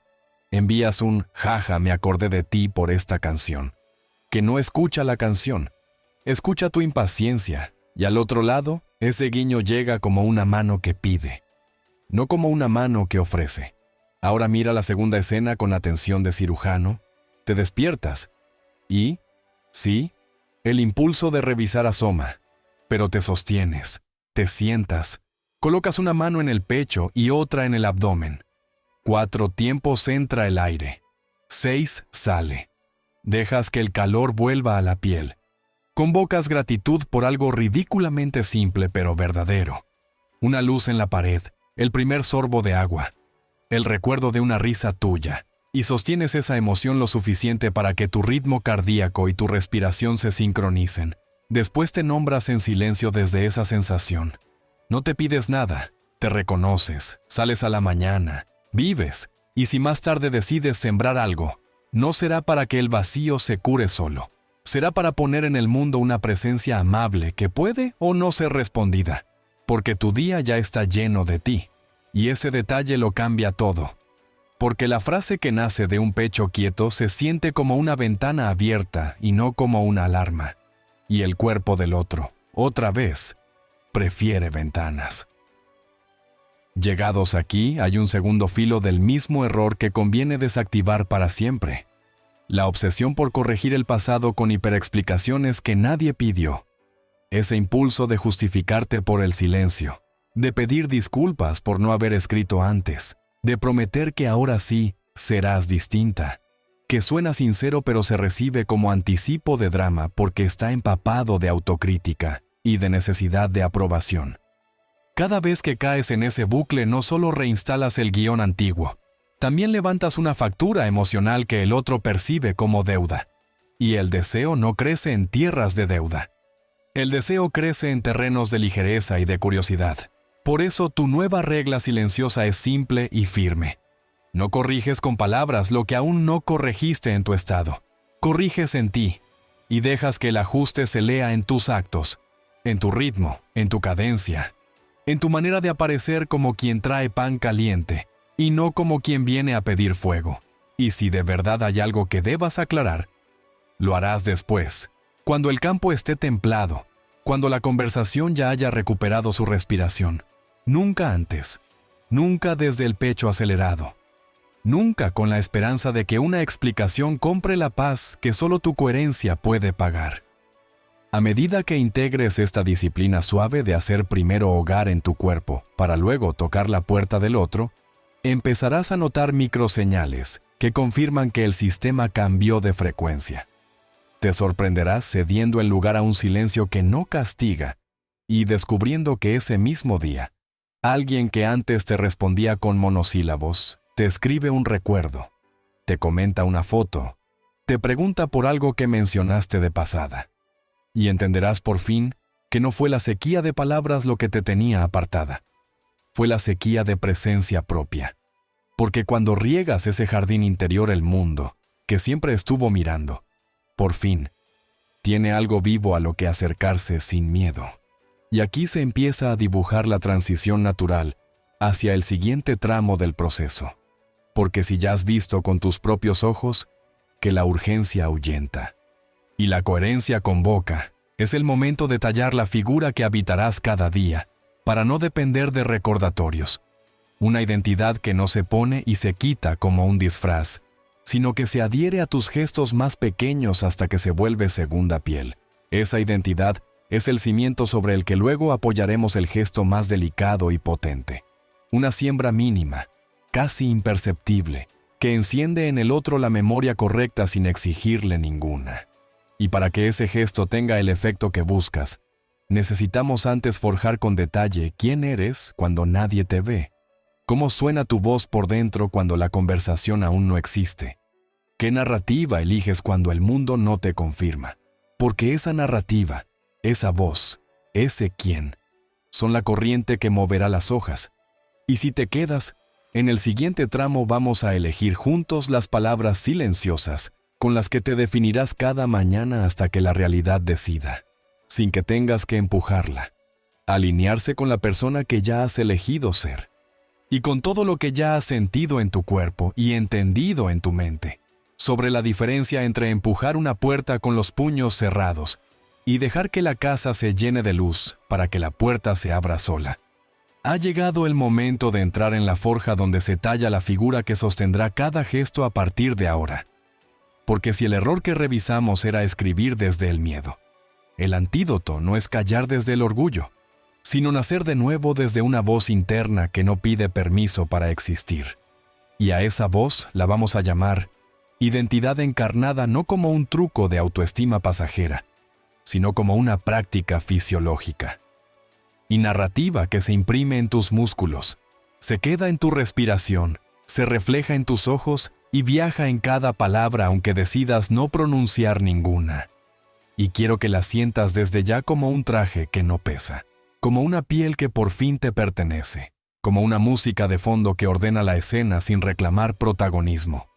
Envías un jaja, me acordé de ti por esta canción, que no escucha la canción. Escucha tu impaciencia, y al otro lado, ese guiño llega como una mano que pide, no como una mano que ofrece. Ahora mira la segunda escena con atención de cirujano. Te despiertas, y, sí, el impulso de revisar asoma, pero te sostienes, te sientas, colocas una mano en el pecho y otra en el abdomen. 4 tiempos entra el aire, 6 sale. Dejas que el calor vuelva a la piel. Convocas gratitud por algo ridículamente simple pero verdadero. Una luz en la pared, el primer sorbo de agua, el recuerdo de una risa tuya, y sostienes esa emoción lo suficiente para que tu ritmo cardíaco y tu respiración se sincronicen. Después te nombras en silencio desde esa sensación. No te pides nada, te reconoces, sales a la mañana, vives, y si más tarde decides sembrar algo, no será para que el vacío se cure solo. Será para poner en el mundo una presencia amable que puede o no ser respondida, porque tu día ya está lleno de ti, y ese detalle lo cambia todo. Porque la frase que nace de un pecho quieto se siente como una ventana abierta y no como una alarma. Y el cuerpo del otro, otra vez, prefiere ventanas. Llegados aquí, hay un segundo filo del mismo error que conviene desactivar para siempre. La obsesión por corregir el pasado con hiperexplicaciones que nadie pidió. Ese impulso de justificarte por el silencio, de pedir disculpas por no haber escrito antes, de prometer que ahora sí serás distinta, que suena sincero pero se recibe como anticipo de drama porque está empapado de autocrítica y de necesidad de aprobación. Cada vez que caes en ese bucle no solo reinstalas el guión antiguo, también levantas una factura emocional que el otro percibe como deuda. Y el deseo no crece en tierras de deuda. El deseo crece en terrenos de ligereza y de curiosidad. Por eso tu nueva regla silenciosa es simple y firme. No corriges con palabras lo que aún no corregiste en tu estado. Corriges en ti y dejas que el ajuste se lea en tus actos, en tu ritmo, en tu cadencia, en tu manera de aparecer como quien trae pan caliente y no como quien viene a pedir fuego. Y si de verdad hay algo que debas aclarar, lo harás después, cuando el campo esté templado, cuando la conversación ya haya recuperado su respiración. Nunca antes, nunca desde el pecho acelerado, nunca con la esperanza de que una explicación compre la paz que solo tu coherencia puede pagar. A medida que integres esta disciplina suave de hacer primero hogar en tu cuerpo para luego tocar la puerta del otro, empezarás a notar microseñales que confirman que el sistema cambió de frecuencia. Te sorprenderás cediendo el lugar a un silencio que no castiga y descubriendo que ese mismo día, alguien que antes te respondía con monosílabos, te escribe un recuerdo, te comenta una foto, te pregunta por algo que mencionaste de pasada. Y entenderás por fin que no fue la sequía de palabras lo que te tenía apartada. Fue la sequía de presencia propia. Porque cuando riegas ese jardín interior, el mundo, que siempre estuvo mirando, por fin, tiene algo vivo a lo que acercarse sin miedo. Y aquí se empieza a dibujar la transición natural hacia el siguiente tramo del proceso. Porque si ya has visto con tus propios ojos que la urgencia ahuyenta y la coherencia convoca, es el momento de tallar la figura que habitarás cada día, para no depender de recordatorios. Una identidad que no se pone y se quita como un disfraz, sino que se adhiere a tus gestos más pequeños hasta que se vuelve segunda piel. Esa identidad es el cimiento sobre el que luego apoyaremos el gesto más delicado y potente. Una siembra mínima, casi imperceptible, que enciende en el otro la memoria correcta sin exigirle ninguna. Y para que ese gesto tenga el efecto que buscas, necesitamos antes forjar con detalle quién eres cuando nadie te ve, cómo suena tu voz por dentro cuando la conversación aún no existe, qué narrativa eliges cuando el mundo no te confirma, porque esa narrativa, esa voz, ese quién, son la corriente que moverá las hojas. Y si te quedas, en el siguiente tramo vamos a elegir juntos las palabras silenciosas con las que te definirás cada mañana hasta que la realidad decida, sin que tengas que empujarla, alinearse con la persona que ya has elegido ser, y con todo lo que ya has sentido en tu cuerpo y entendido en tu mente, sobre la diferencia entre empujar una puerta con los puños cerrados y dejar que la casa se llene de luz para que la puerta se abra sola. Ha llegado el momento de entrar en la forja donde se talla la figura que sostendrá cada gesto a partir de ahora. Porque si el error que revisamos era escribir desde el miedo, el antídoto no es callar desde el orgullo, sino nacer de nuevo desde una voz interna que no pide permiso para existir. Y a esa voz la vamos a llamar identidad encarnada, no como un truco de autoestima pasajera, sino como una práctica fisiológica. Y narrativa que se imprime en tus músculos, se queda en tu respiración, se refleja en tus ojos y viaja en cada palabra aunque decidas no pronunciar ninguna. Y quiero que la sientas desde ya como un traje que no pesa, como una piel que por fin te pertenece, como una música de fondo que ordena la escena sin reclamar protagonismo.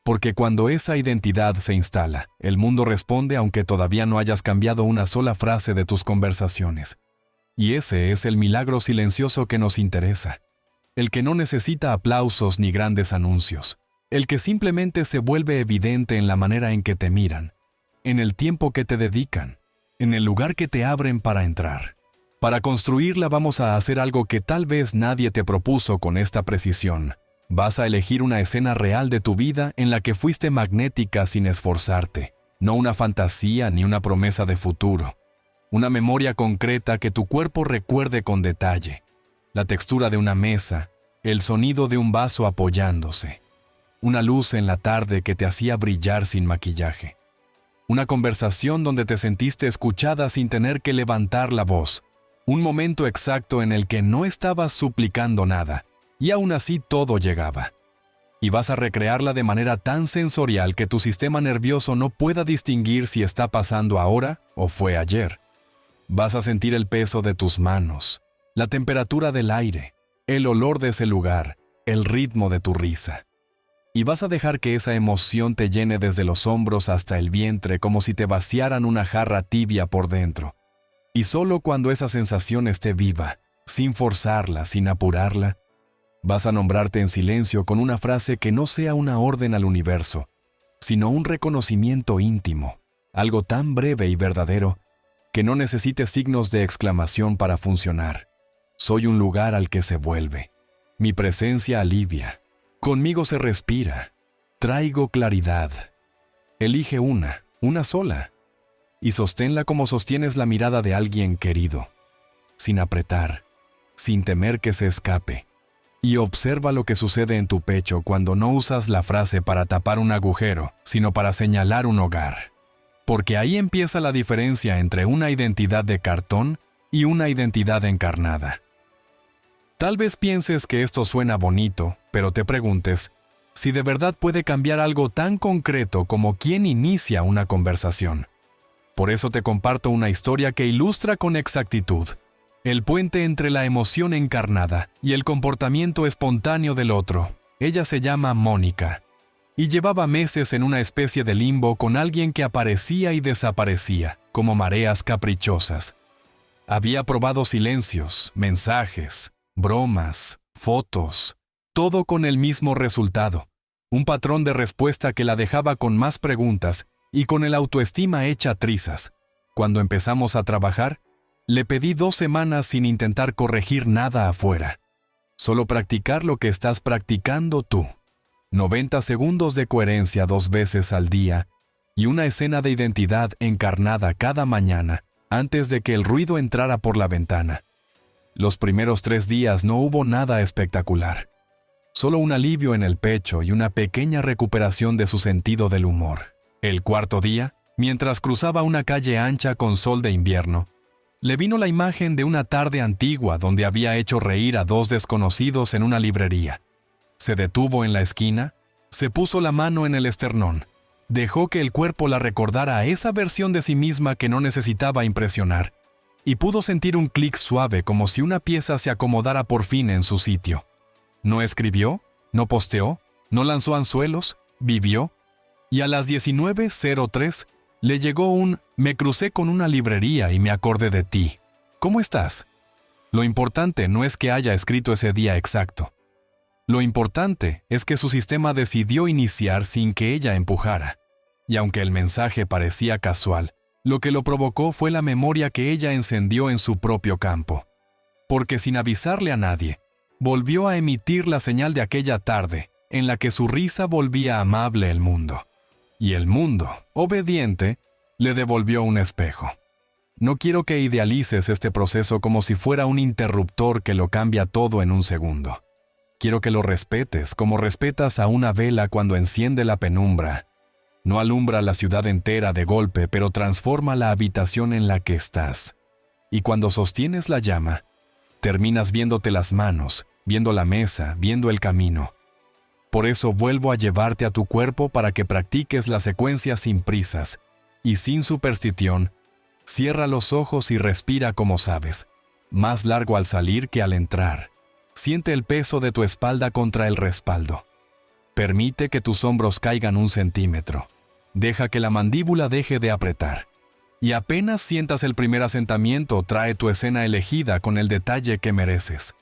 Porque cuando esa identidad se instala, el mundo responde aunque todavía no hayas cambiado una sola frase de tus conversaciones. Y ese es el milagro silencioso que nos interesa, el que no necesita aplausos ni grandes anuncios, el que simplemente se vuelve evidente en la manera en que te miran, en el tiempo que te dedican, en el lugar que te abren para entrar. Para construirla vamos a hacer algo que tal vez nadie te propuso con esta precisión. Vas a elegir una escena real de tu vida en la que fuiste magnética sin esforzarte, no una fantasía ni una promesa de futuro. Una memoria concreta que tu cuerpo recuerde con detalle, la textura de una mesa, el sonido de un vaso apoyándose, una luz en la tarde que te hacía brillar sin maquillaje, una conversación donde te sentiste escuchada sin tener que levantar la voz, un momento exacto en el que no estabas suplicando nada, y aún así todo llegaba. Y vas a recrearla de manera tan sensorial que tu sistema nervioso no pueda distinguir si está pasando ahora o fue ayer. Vas a sentir el peso de tus manos, la temperatura del aire, el olor de ese lugar, el ritmo de tu risa. Y vas a dejar que esa emoción te llene desde los hombros hasta el vientre como si te vaciaran una jarra tibia por dentro. Y solo cuando esa sensación esté viva, sin forzarla, sin apurarla, vas a nombrarte en silencio con una frase que no sea una orden al universo, sino un reconocimiento íntimo, algo tan breve y verdadero que no necesite signos de exclamación para funcionar. Soy un lugar al que se vuelve. Mi presencia alivia. Conmigo se respira. Traigo claridad. Elige una sola, y sosténla como sostienes la mirada de alguien querido, sin apretar, sin temer que se escape. Y observa lo que sucede en tu pecho cuando no usas la frase para tapar un agujero, sino para señalar un hogar. porque ahí empieza la diferencia entre una identidad de cartón y una identidad encarnada. Tal vez pienses que esto suena bonito, pero te preguntes si de verdad puede cambiar algo tan concreto como quién inicia una conversación. Por eso te comparto una historia que ilustra con exactitud el puente entre la emoción encarnada y el comportamiento espontáneo del otro. Ella se llama Mónica, y llevaba meses en una especie de limbo con alguien que aparecía y desaparecía, como mareas caprichosas. Había probado silencios, mensajes, bromas, fotos, todo con el mismo resultado, un patrón de respuesta que la dejaba con más preguntas y con el autoestima hecha trizas. Cuando empezamos a trabajar, le pedí 2 semanas sin intentar corregir nada afuera. Solo practicar lo que estás practicando tú. 90 segundos de coherencia 2 veces al día y una escena de identidad encarnada cada mañana antes de que el ruido entrara por la ventana. Los primeros 3 días no hubo nada espectacular. Solo un alivio en el pecho y una pequeña recuperación de su sentido del humor. El 4.º día, mientras cruzaba una calle ancha con sol de invierno, le vino la imagen de una tarde antigua donde había hecho reír a 2 desconocidos en una librería. Se detuvo en la esquina, se puso la mano en el esternón, dejó que el cuerpo la recordara a esa versión de sí misma que no necesitaba impresionar, y pudo sentir un clic suave como si una pieza se acomodara por fin en su sitio. No escribió, no posteó, no lanzó anzuelos, vivió, y a las 19:03 le llegó un «Me crucé con una librería y me acordé de ti. ¿Cómo estás?». Lo importante no es que haya escrito ese día exacto. Lo importante es que su sistema decidió iniciar sin que ella empujara. Y aunque el mensaje parecía casual, lo que lo provocó fue la memoria que ella encendió en su propio campo. Porque sin avisarle a nadie, volvió a emitir la señal de aquella tarde en la que su risa volvía amable el mundo. Y el mundo, obediente, le devolvió un espejo. No quiero que idealices este proceso como si fuera un interruptor que lo cambia todo en un segundo. Quiero que lo respetes como respetas a una vela cuando enciende la penumbra. No alumbra la ciudad entera de golpe, pero transforma la habitación en la que estás. Y cuando sostienes la llama, terminas viéndote las manos, viendo la mesa, viendo el camino. Por eso vuelvo a llevarte a tu cuerpo para que practiques la secuencia sin prisas y sin superstición. Cierra los ojos y respira como sabes, más largo al salir que al entrar. Siente el peso de tu espalda contra el respaldo. Permite que tus hombros caigan 1 centímetro. Deja que la mandíbula deje de apretar. Y apenas sientas el primer asentamiento, trae tu escena elegida con el detalle que mereces.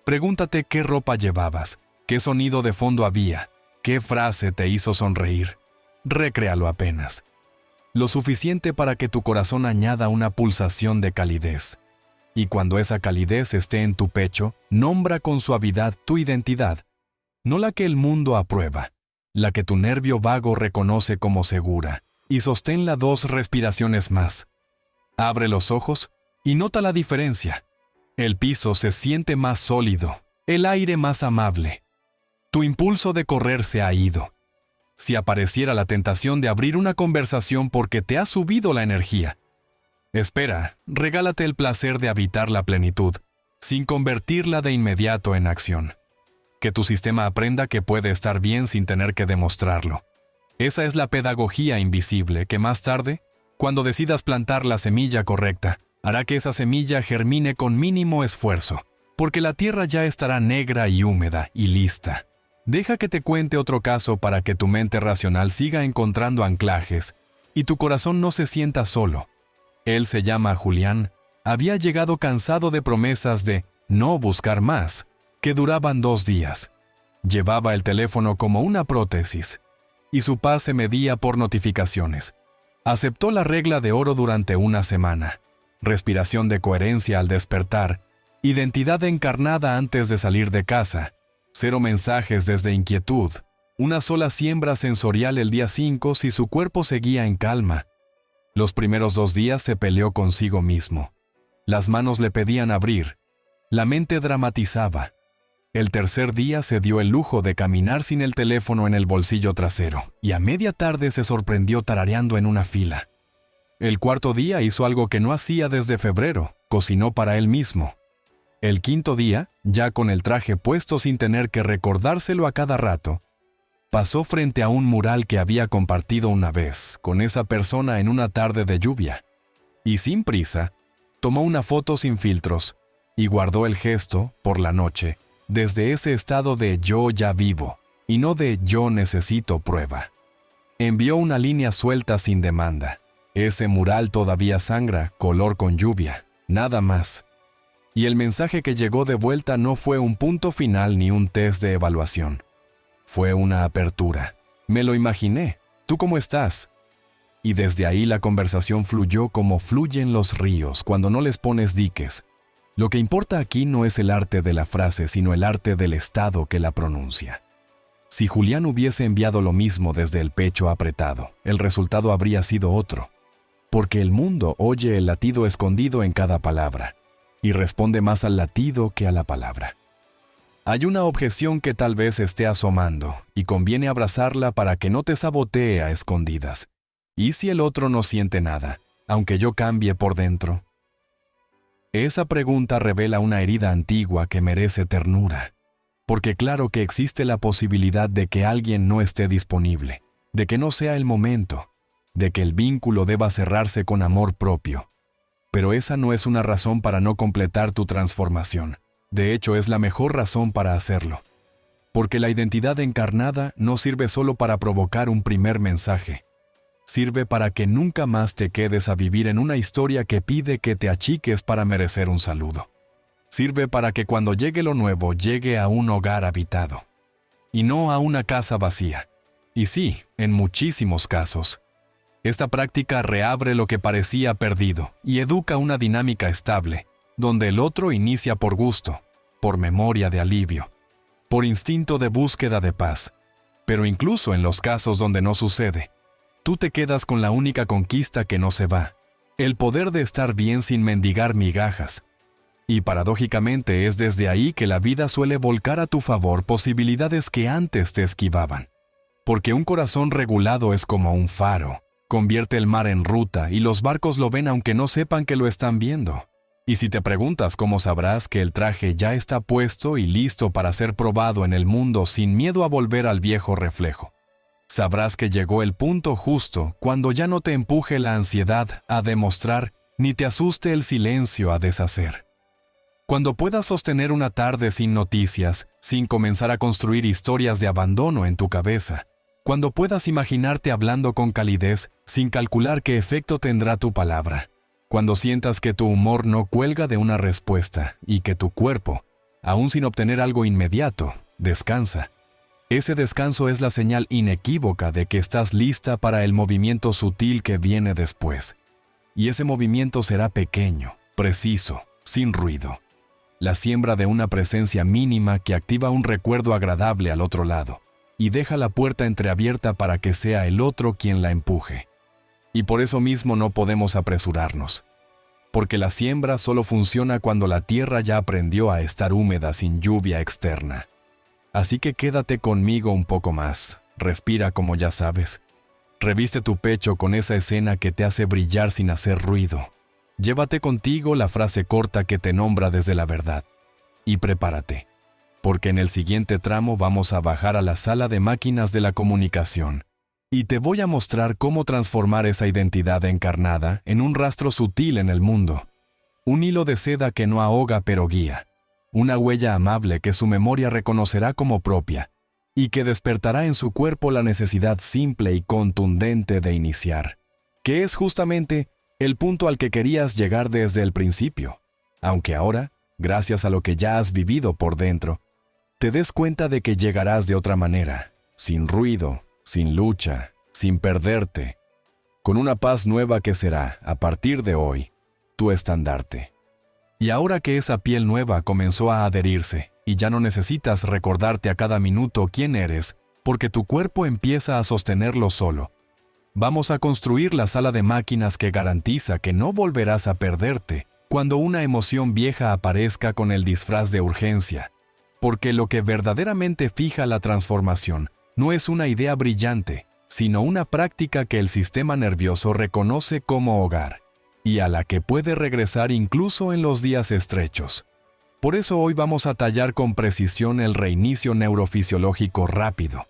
Pregúntate qué ropa llevabas, qué sonido de fondo había, qué frase te hizo sonreír. Recréalo apenas. Lo suficiente para que tu corazón añada una pulsación de calidez. Y cuando esa calidez esté en tu pecho, nombra con suavidad tu identidad, no la que el mundo aprueba, la que tu nervio vago reconoce como segura, y sosténla 2 respiraciones más. Abre los ojos y nota la diferencia. El piso se siente más sólido, el aire más amable. Tu impulso de correr se ha ido. Si apareciera la tentación de abrir una conversación porque te ha subido la energía, espera, regálate el placer de habitar la plenitud, sin convertirla de inmediato en acción. Que tu sistema aprenda que puede estar bien sin tener que demostrarlo. Esa es la pedagogía invisible que más tarde, cuando decidas plantar la semilla correcta, hará que esa semilla germine con mínimo esfuerzo, porque la tierra ya estará negra y húmeda y lista. Deja que te cuente otro caso para que tu mente racional siga encontrando anclajes y tu corazón no se sienta solo. Él se llama Julián. Había llegado cansado de promesas de no buscar más, que duraban 2 días. Llevaba el teléfono como una prótesis, y su paz se medía por notificaciones. Aceptó la regla de oro durante 1 semana. Respiración de coherencia al despertar, identidad encarnada antes de salir de casa, 0 mensajes desde inquietud, una sola siembra sensorial el día 5 si su cuerpo seguía en calma. Los primeros 2 días se peleó consigo mismo. Las manos le pedían abrir. La mente dramatizaba. El tercer día se dio el lujo de caminar sin el teléfono en el bolsillo trasero, y a media tarde se sorprendió tarareando en una fila. El cuarto día hizo algo que no hacía desde febrero, cocinó para él mismo. El quinto día, ya con el traje puesto sin tener que recordárselo a cada rato, pasó frente a un mural que había compartido una vez con esa persona en una tarde de lluvia. Y sin prisa, tomó una foto sin filtros y guardó el gesto, por la noche, desde ese estado de yo ya vivo y no de yo necesito prueba. Envió una línea suelta sin demanda. Ese mural todavía sangra, color con lluvia, nada más. Y el mensaje que llegó de vuelta no fue un punto final ni un test de evaluación. Fue una apertura. Me lo imaginé. ¿Tú cómo estás? Y desde ahí la conversación fluyó como fluyen los ríos cuando no les pones diques. Lo que importa aquí no es el arte de la frase, sino el arte del estado que la pronuncia. Si Julián hubiese enviado lo mismo desde el pecho apretado, el resultado habría sido otro. Porque el mundo oye el latido escondido en cada palabra y responde más al latido que a la palabra. Hay una objeción que tal vez esté asomando y conviene abrazarla para que no te sabotee a escondidas. ¿Y si el otro no siente nada, aunque yo cambie por dentro? Esa pregunta revela una herida antigua que merece ternura, porque claro que existe la posibilidad de que alguien no esté disponible, de que no sea el momento, de que el vínculo deba cerrarse con amor propio. Pero esa no es una razón para no completar tu transformación. De hecho, es la mejor razón para hacerlo. Porque la identidad encarnada no sirve solo para provocar un primer mensaje. Sirve para que nunca más te quedes a vivir en una historia que pide que te achiques para merecer un saludo. Sirve para que cuando llegue lo nuevo, llegue a un hogar habitado. Y no a una casa vacía. Y sí, en muchísimos casos. Esta práctica reabre lo que parecía perdido y educa una dinámica estable, donde el otro inicia por gusto, por memoria de alivio, por instinto de búsqueda de paz. Pero incluso en los casos donde no sucede, tú te quedas con la única conquista que no se va, el poder de estar bien sin mendigar migajas. Y paradójicamente es desde ahí que la vida suele volcar a tu favor posibilidades que antes te esquivaban. Porque un corazón regulado es como un faro. Convierte el mar en ruta y los barcos lo ven aunque no sepan que lo están viendo. Y si te preguntas cómo sabrás que el traje ya está puesto y listo para ser probado en el mundo sin miedo a volver al viejo reflejo, sabrás que llegó el punto justo cuando ya no te empuje la ansiedad a demostrar ni te asuste el silencio a deshacer. Cuando puedas sostener una tarde sin noticias, sin comenzar a construir historias de abandono en tu cabeza, cuando puedas imaginarte hablando con calidez sin calcular qué efecto tendrá tu palabra. Cuando sientas que tu humor no cuelga de una respuesta y que tu cuerpo, aún sin obtener algo inmediato, descansa. Ese descanso es la señal inequívoca de que estás lista para el movimiento sutil que viene después. Y ese movimiento será pequeño, preciso, sin ruido. La siembra de una presencia mínima que activa un recuerdo agradable al otro lado y deja la puerta entreabierta para que sea el otro quien la empuje. Y por eso mismo no podemos apresurarnos, porque la siembra solo funciona cuando la tierra ya aprendió a estar húmeda sin lluvia externa. Así que quédate conmigo un poco más, respira como ya sabes. Reviste tu pecho con esa escena que te hace brillar sin hacer ruido. Llévate contigo la frase corta que te nombra desde la verdad. Y prepárate, porque en el siguiente tramo vamos a bajar a la sala de máquinas de la comunicación. Y te voy a mostrar cómo transformar esa identidad encarnada en un rastro sutil en el mundo. Un hilo de seda que no ahoga pero guía. Una huella amable que su memoria reconocerá como propia y que despertará en su cuerpo la necesidad simple y contundente de iniciar, que es justamente el punto al que querías llegar desde el principio, aunque ahora, gracias a lo que ya has vivido por dentro, te des cuenta de que llegarás de otra manera, sin ruido, sin lucha, sin perderte, con una paz nueva que será, a partir de hoy, tu estandarte. Y ahora que esa piel nueva comenzó a adherirse y ya no necesitas recordarte a cada minuto quién eres, porque tu cuerpo empieza a sostenerlo solo, vamos a construir la sala de máquinas que garantiza que no volverás a perderte cuando una emoción vieja aparezca con el disfraz de urgencia, porque lo que verdaderamente fija la transformación no es una idea brillante, sino una práctica que el sistema nervioso reconoce como hogar y a la que puede regresar incluso en los días estrechos. Por eso hoy vamos a tallar con precisión el reinicio neurofisiológico rápido.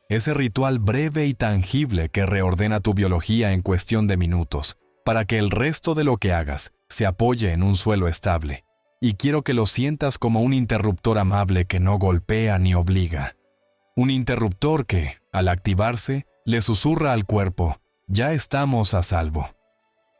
Ese ritual breve y tangible que reordena tu biología en cuestión de minutos, para que el resto de lo que hagas se apoye en un suelo estable. Y quiero que lo sientas como un interruptor amable que no golpea ni obliga. Un interruptor que, al activarse, le susurra al cuerpo, ya estamos a salvo.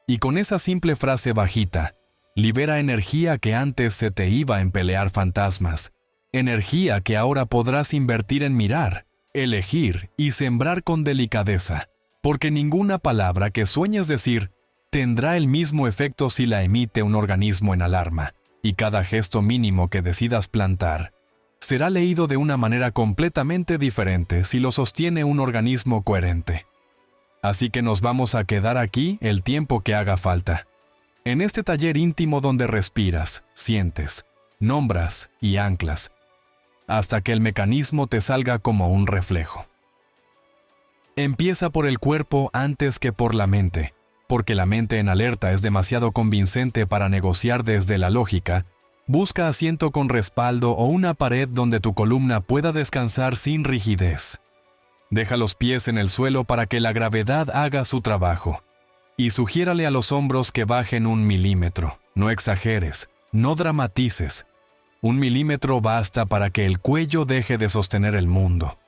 Y con esa simple frase bajita, libera energía que antes se te iba en pelear fantasmas, energía que ahora podrás invertir en mirar, elegir y sembrar con delicadeza, porque ninguna palabra que sueñes decir tendrá el mismo efecto si la emite un organismo en alarma, y cada gesto mínimo que decidas plantar será leído de una manera completamente diferente si lo sostiene un organismo coherente. Así que nos vamos a quedar aquí el tiempo que haga falta, en este taller íntimo donde respiras, sientes, nombras y anclas, hasta que el mecanismo te salga como un reflejo. Empieza por el cuerpo antes que por la mente, porque la mente en alerta es demasiado convincente para negociar desde la lógica. Busca asiento con respaldo o una pared donde tu columna pueda descansar sin rigidez. Deja los pies en el suelo para que la gravedad haga su trabajo. Y sugiérale a los hombros que bajen 1 milímetro. No exageres, no dramatices. 1 milímetro basta para que el cuello deje de sostener el mundo.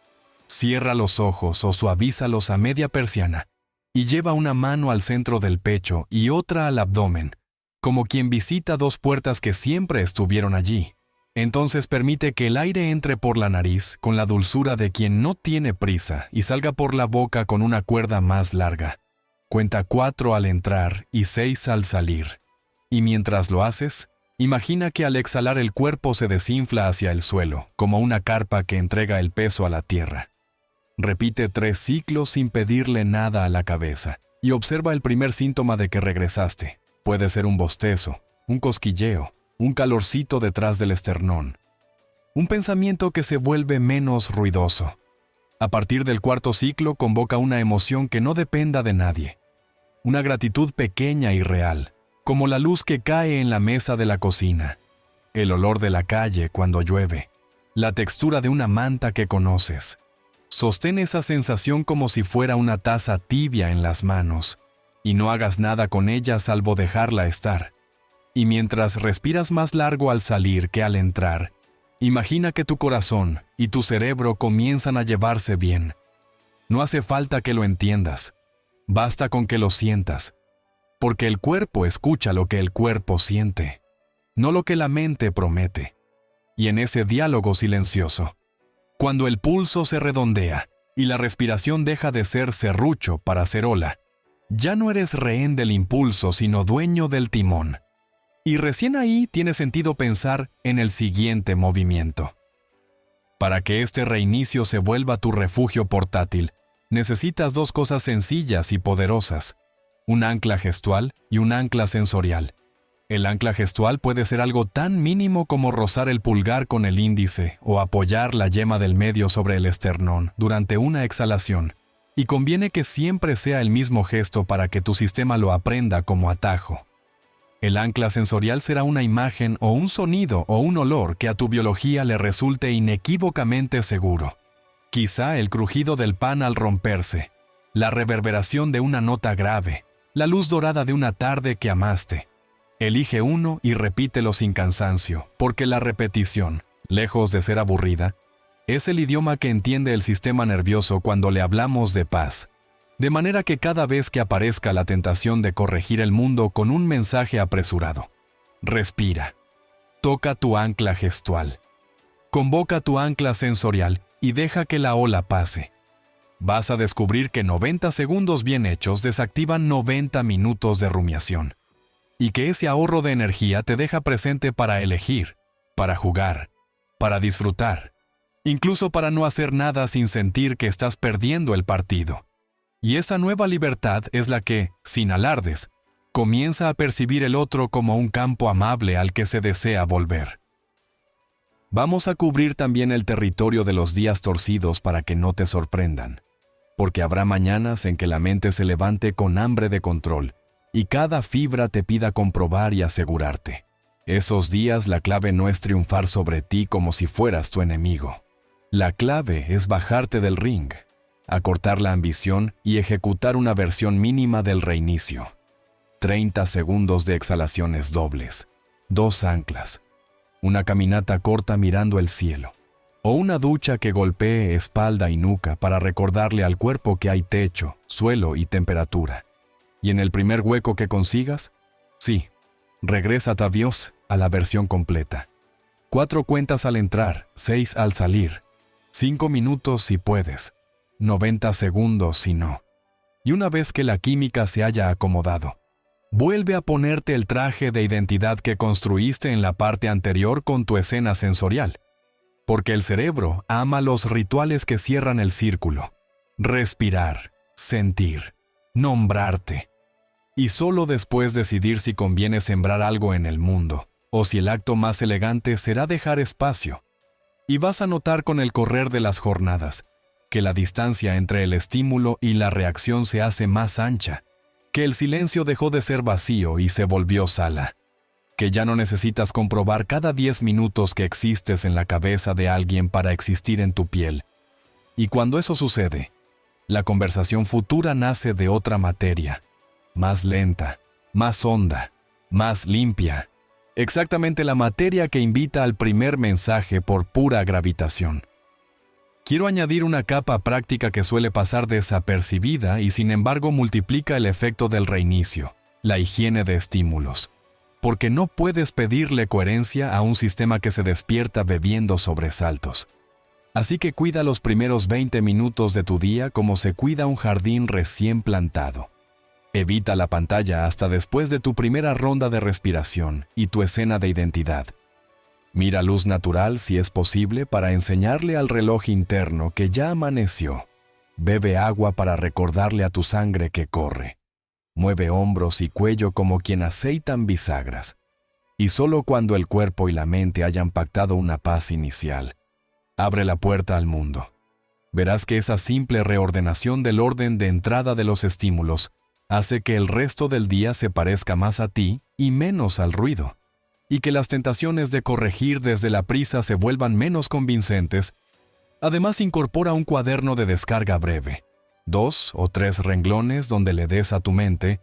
Cierra los ojos o suavízalos a media persiana y lleva una mano al centro del pecho y otra al abdomen, como quien visita 2 puertas que siempre estuvieron allí. Entonces permite que el aire entre por la nariz con la dulzura de quien no tiene prisa y salga por la boca con una cuerda más larga. Cuenta 4 al entrar y 6 al salir. Y mientras lo haces, imagina que al exhalar el cuerpo se desinfla hacia el suelo, como una carpa que entrega el peso a la tierra. Repite 3 ciclos sin pedirle nada a la cabeza y observa el primer síntoma de que regresaste. Puede ser un bostezo, un cosquilleo, un calorcito detrás del esternón. Un pensamiento que se vuelve menos ruidoso. A partir del 4º ciclo convoca una emoción que no dependa de nadie. Una gratitud pequeña y real, como la luz que cae en la mesa de la cocina, el olor de la calle cuando llueve, la textura de una manta que conoces. Sostén esa sensación como si fuera una taza tibia en las manos, y no hagas nada con ella salvo dejarla estar. Y mientras respiras más largo al salir que al entrar, imagina que tu corazón y tu cerebro comienzan a llevarse bien. No hace falta que lo entiendas, basta con que lo sientas, porque el cuerpo escucha lo que el cuerpo siente, no lo que la mente promete. Y en ese diálogo silencioso, cuando el pulso se redondea y la respiración deja de ser serrucho para ser ola, ya no eres rehén del impulso, sino dueño del timón. Y recién ahí tiene sentido pensar en el siguiente movimiento. Para que este reinicio se vuelva tu refugio portátil, necesitas 2 cosas sencillas y poderosas: un ancla gestual y un ancla sensorial. El ancla gestual puede ser algo tan mínimo como rozar el pulgar con el índice o apoyar la yema del medio sobre el esternón durante una exhalación. Y conviene que siempre sea el mismo gesto para que tu sistema lo aprenda como atajo. El ancla sensorial será una imagen o un sonido o un olor que a tu biología le resulte inequívocamente seguro. Quizá el crujido del pan al romperse, la reverberación de una nota grave, la luz dorada de una tarde que amaste. Elige uno y repítelo sin cansancio, porque la repetición, lejos de ser aburrida, es el idioma que entiende el sistema nervioso cuando le hablamos de paz. De manera que cada vez que aparezca la tentación de corregir el mundo con un mensaje apresurado, respira. Toca tu ancla gestual. Convoca tu ancla sensorial y deja que la ola pase. Vas a descubrir que 90 segundos bien hechos desactivan 90 minutos de rumiación. Y que ese ahorro de energía te deja presente para elegir, para jugar, para disfrutar. Incluso para no hacer nada sin sentir que estás perdiendo el partido. Y esa nueva libertad es la que, sin alardes, comienza a percibir el otro como un campo amable al que se desea volver. Vamos a cubrir también el territorio de los días torcidos para que no te sorprendan. porque habrá mañanas en que la mente se levante con hambre de control y cada fibra te pida comprobar y asegurarte. Esos días la clave no es triunfar sobre ti como si fueras tu enemigo. La clave es bajarte del ring, acortar la ambición y ejecutar una versión mínima del reinicio. 30 segundos de exhalaciones dobles, 2 anclas, una caminata corta mirando el cielo, o una ducha que golpee espalda y nuca para recordarle al cuerpo que hay techo, suelo y temperatura. Y en el primer hueco que consigas, sí, regrésate a Dios a la versión completa. 4 cuentas al entrar, 6 al salir, 5 minutos si puedes, 90 segundos si no. Y una vez que la química se haya acomodado, vuelve a ponerte el traje de identidad que construiste en la parte anterior con tu escena sensorial, porque el cerebro ama los rituales que cierran el círculo. Respirar, sentir, nombrarte. Y solo después decidir si conviene sembrar algo en el mundo, o si el acto más elegante será dejar espacio. Y vas a notar con el correr de las jornadas que la distancia entre el estímulo y la reacción se hace más ancha, que el silencio dejó de ser vacío y se volvió sala, que ya no necesitas comprobar cada 10 minutos que existes en la cabeza de alguien para existir en tu piel. Y cuando eso sucede, la conversación futura nace de otra materia, más lenta, más honda, más limpia, exactamente la materia que invita al primer mensaje por pura gravitación. Quiero añadir una capa práctica que suele pasar desapercibida y sin embargo multiplica el efecto del reinicio, la higiene de estímulos. Porque no puedes pedirle coherencia a un sistema que se despierta bebiendo sobresaltos. Así que cuida los primeros 20 minutos de tu día como se cuida un jardín recién plantado. Evita la pantalla hasta después de tu primera ronda de respiración y tu escena de identidad. Mira luz natural si es posible para enseñarle al reloj interno que ya amaneció. Bebe agua para recordarle a tu sangre que corre. Mueve hombros y cuello como quien aceitan bisagras. Y solo cuando el cuerpo y la mente hayan pactado una paz inicial, abre la puerta al mundo. Verás que esa simple reordenación del orden de entrada de los estímulos hace que el resto del día se parezca más a ti y menos al ruido, y que las tentaciones de corregir desde la prisa se vuelvan menos convincentes. Además, incorpora un cuaderno de descarga breve, 2 o 3 renglones donde le des a tu mente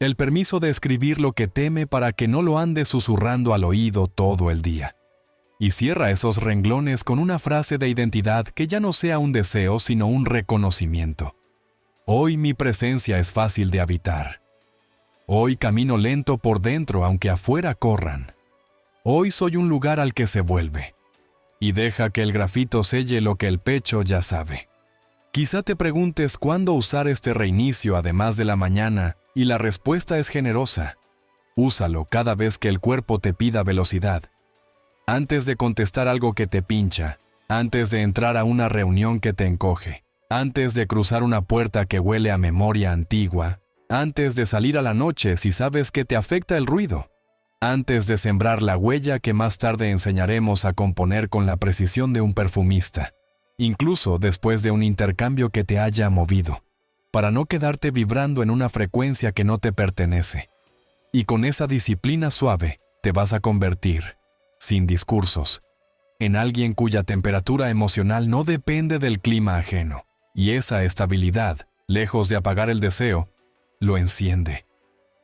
el permiso de escribir lo que teme para que no lo ande susurrando al oído todo el día. Y cierra esos renglones con una frase de identidad que ya no sea un deseo, sino un reconocimiento. Hoy mi presencia es fácil de habitar. Hoy camino lento por dentro aunque afuera corran. Hoy soy un lugar al que se vuelve. Y deja que el grafito selle lo que el pecho ya sabe. Quizá te preguntes cuándo usar este reinicio además de la mañana, y la respuesta es generosa. Úsalo cada vez que el cuerpo te pida velocidad. Antes de contestar algo que te pincha, antes de entrar a una reunión que te encoge, antes de cruzar una puerta que huele a memoria antigua, antes de salir a la noche si sabes que te afecta el ruido, antes de sembrar la huella que más tarde enseñaremos a componer con la precisión de un perfumista, incluso después de un intercambio que te haya movido, para no quedarte vibrando en una frecuencia que no te pertenece. Y con esa disciplina suave te vas a convertir, sin discursos, en alguien cuya temperatura emocional no depende del clima ajeno, y esa estabilidad, lejos de apagar el deseo, lo enciende.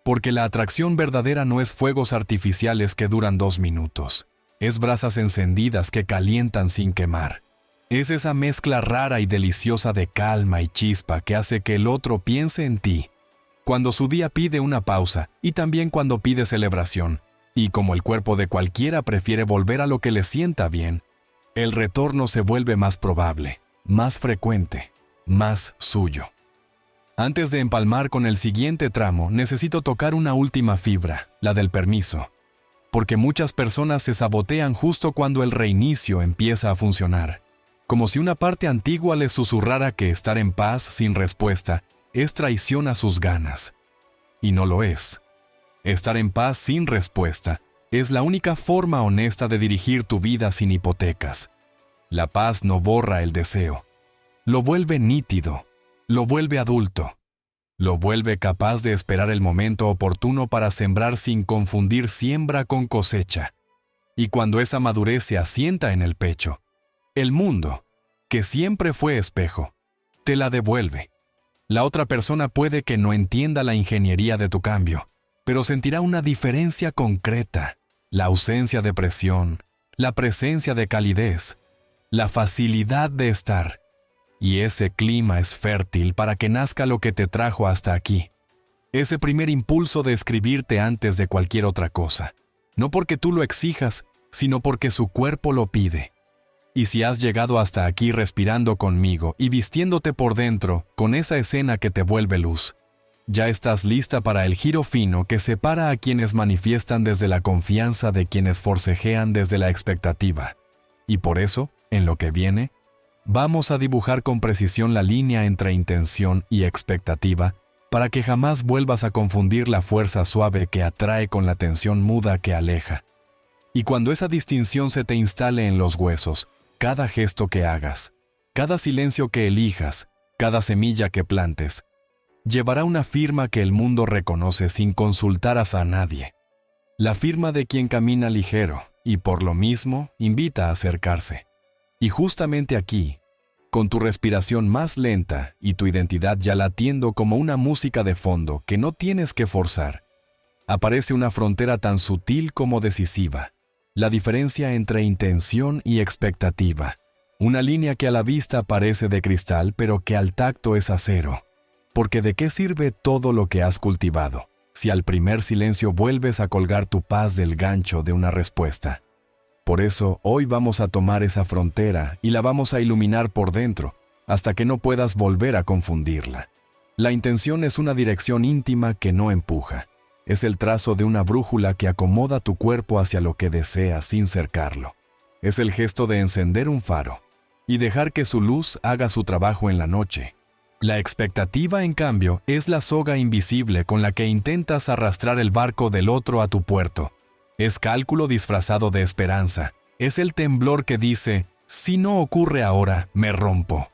Porque la atracción verdadera no es fuegos artificiales que duran 2 minutos, es brasas encendidas que calientan sin quemar. Es esa mezcla rara y deliciosa de calma y chispa que hace que el otro piense en ti, cuando su día pide una pausa y también cuando pide celebración. Y como el cuerpo de cualquiera prefiere volver a lo que le sienta bien, el retorno se vuelve más probable, más frecuente, más suyo. Antes de empalmar con el siguiente tramo, necesito tocar una última fibra, la del permiso, porque muchas personas se sabotean justo cuando el reinicio empieza a funcionar, como si una parte antigua les susurrara que estar en paz sin respuesta es traición a sus ganas. Y no lo es. Estar en paz sin respuesta es la única forma honesta de dirigir tu vida sin hipotecas. La paz no borra el deseo, lo vuelve nítido, lo vuelve adulto. Lo vuelve capaz de esperar el momento oportuno para sembrar sin confundir siembra con cosecha. Y cuando esa madurez se asienta en el pecho, el mundo, que siempre fue espejo, te la devuelve. La otra persona puede que no entienda la ingeniería de tu cambio, pero sentirá una diferencia concreta: la ausencia de presión, la presencia de calidez, la facilidad de estar. Y ese clima es fértil para que nazca lo que te trajo hasta aquí. Ese primer impulso de escribirte antes de cualquier otra cosa. No porque tú lo exijas, sino porque su cuerpo lo pide. Y si has llegado hasta aquí respirando conmigo y vistiéndote por dentro con esa escena que te vuelve luz, ya estás lista para el giro fino que separa a quienes manifiestan desde la confianza de quienes forcejean desde la expectativa. Y por eso, en lo que viene, vamos a dibujar con precisión la línea entre intención y expectativa para que jamás vuelvas a confundir la fuerza suave que atrae con la tensión muda que aleja. Y cuando esa distinción se te instale en los huesos, cada gesto que hagas, cada silencio que elijas, cada semilla que plantes, llevará una firma que el mundo reconoce sin consultar a nadie. La firma de quien camina ligero y por lo mismo invita a acercarse. Y justamente aquí, con tu respiración más lenta y tu identidad ya latiendo como una música de fondo que no tienes que forzar, aparece una frontera tan sutil como decisiva, la diferencia entre intención y expectativa. Una línea que a la vista parece de cristal, pero que al tacto es acero. Porque ¿de qué sirve todo lo que has cultivado si al primer silencio vuelves a colgar tu paz del gancho de una respuesta? Por eso, hoy vamos a tomar esa frontera y la vamos a iluminar por dentro, hasta que no puedas volver a confundirla. La intención es una dirección íntima que no empuja. Es el trazo de una brújula que acomoda tu cuerpo hacia lo que deseas sin cercarlo. Es el gesto de encender un faro y dejar que su luz haga su trabajo en la noche. La expectativa, en cambio, es la soga invisible con la que intentas arrastrar el barco del otro a tu puerto. Es cálculo disfrazado de esperanza. Es el temblor que dice, si no ocurre ahora, me rompo.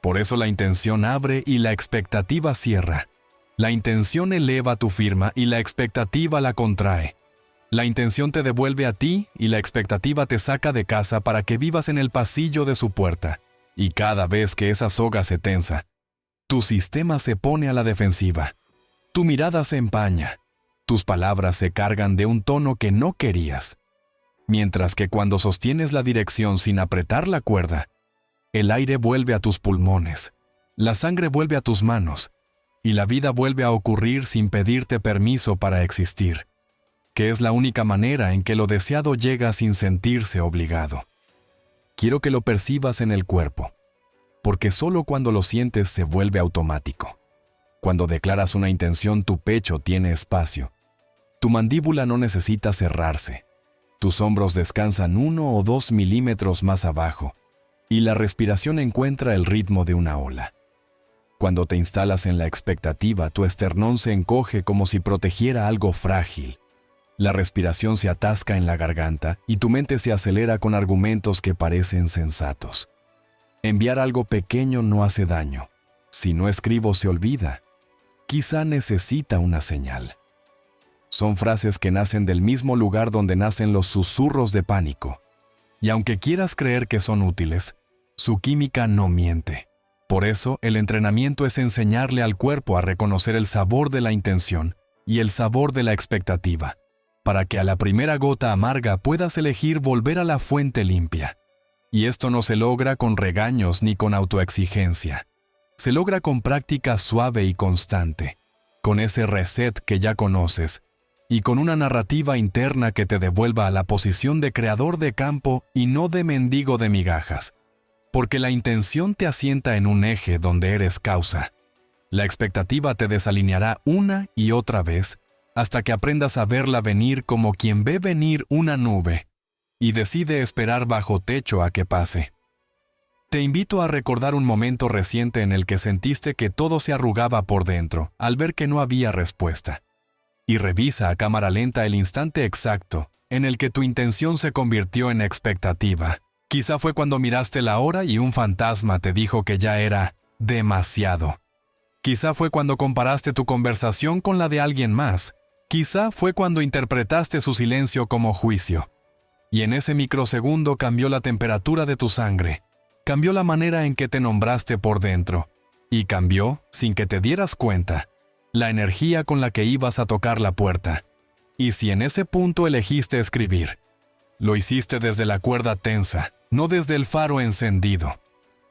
Por eso la intención abre y la expectativa cierra. La intención eleva tu firma y la expectativa la contrae. La intención te devuelve a ti y la expectativa te saca de casa para que vivas en el pasillo de su puerta. Y cada vez que esa soga se tensa, tu sistema se pone a la defensiva. Tu mirada se empaña. Tus palabras se cargan de un tono que no querías. Mientras que cuando sostienes la dirección sin apretar la cuerda, el aire vuelve a tus pulmones, la sangre vuelve a tus manos, y la vida vuelve a ocurrir sin pedirte permiso para existir, que es la única manera en que lo deseado llega sin sentirse obligado. Quiero que lo percibas en el cuerpo, porque solo cuando lo sientes se vuelve automático. Cuando declaras una intención, tu pecho tiene espacio. Tu mandíbula no necesita cerrarse. Tus hombros descansan 1 o 2 milímetros más abajo, y la respiración encuentra el ritmo de una ola. Cuando te instalas en la expectativa, tu esternón se encoge como si protegiera algo frágil. La respiración se atasca en la garganta y tu mente se acelera con argumentos que parecen sensatos. Enviar algo pequeño no hace daño. Si no escribo, se olvida. Quizá necesita una señal. Son frases que nacen del mismo lugar donde nacen los susurros de pánico. Y aunque quieras creer que son útiles, su química no miente. Por eso, el entrenamiento es enseñarle al cuerpo a reconocer el sabor de la intención y el sabor de la expectativa, para que a la primera gota amarga puedas elegir volver a la fuente limpia. Y esto no se logra con regaños ni con autoexigencia. Se logra con práctica suave y constante, con ese reset que ya conoces, y con una narrativa interna que te devuelva a la posición de creador de campo y no de mendigo de migajas, porque la intención te asienta en un eje donde eres causa. La expectativa te desalineará una y otra vez hasta que aprendas a verla venir como quien ve venir una nube y decide esperar bajo techo a que pase. Te invito a recordar un momento reciente en el que sentiste que todo se arrugaba por dentro al ver que no había respuesta. Y revisa a cámara lenta el instante exacto en el que tu intención se convirtió en expectativa. Quizá fue cuando miraste la hora y un fantasma te dijo que ya era demasiado. Quizá fue cuando comparaste tu conversación con la de alguien más. Quizá fue cuando interpretaste su silencio como juicio. Y en ese microsegundo cambió la temperatura de tu sangre. Cambió la manera en que te nombraste por dentro. Y cambió, sin que te dieras cuenta, la energía con la que ibas a tocar la puerta. Y si en ese punto elegiste escribir, lo hiciste desde la cuerda tensa, no desde el faro encendido.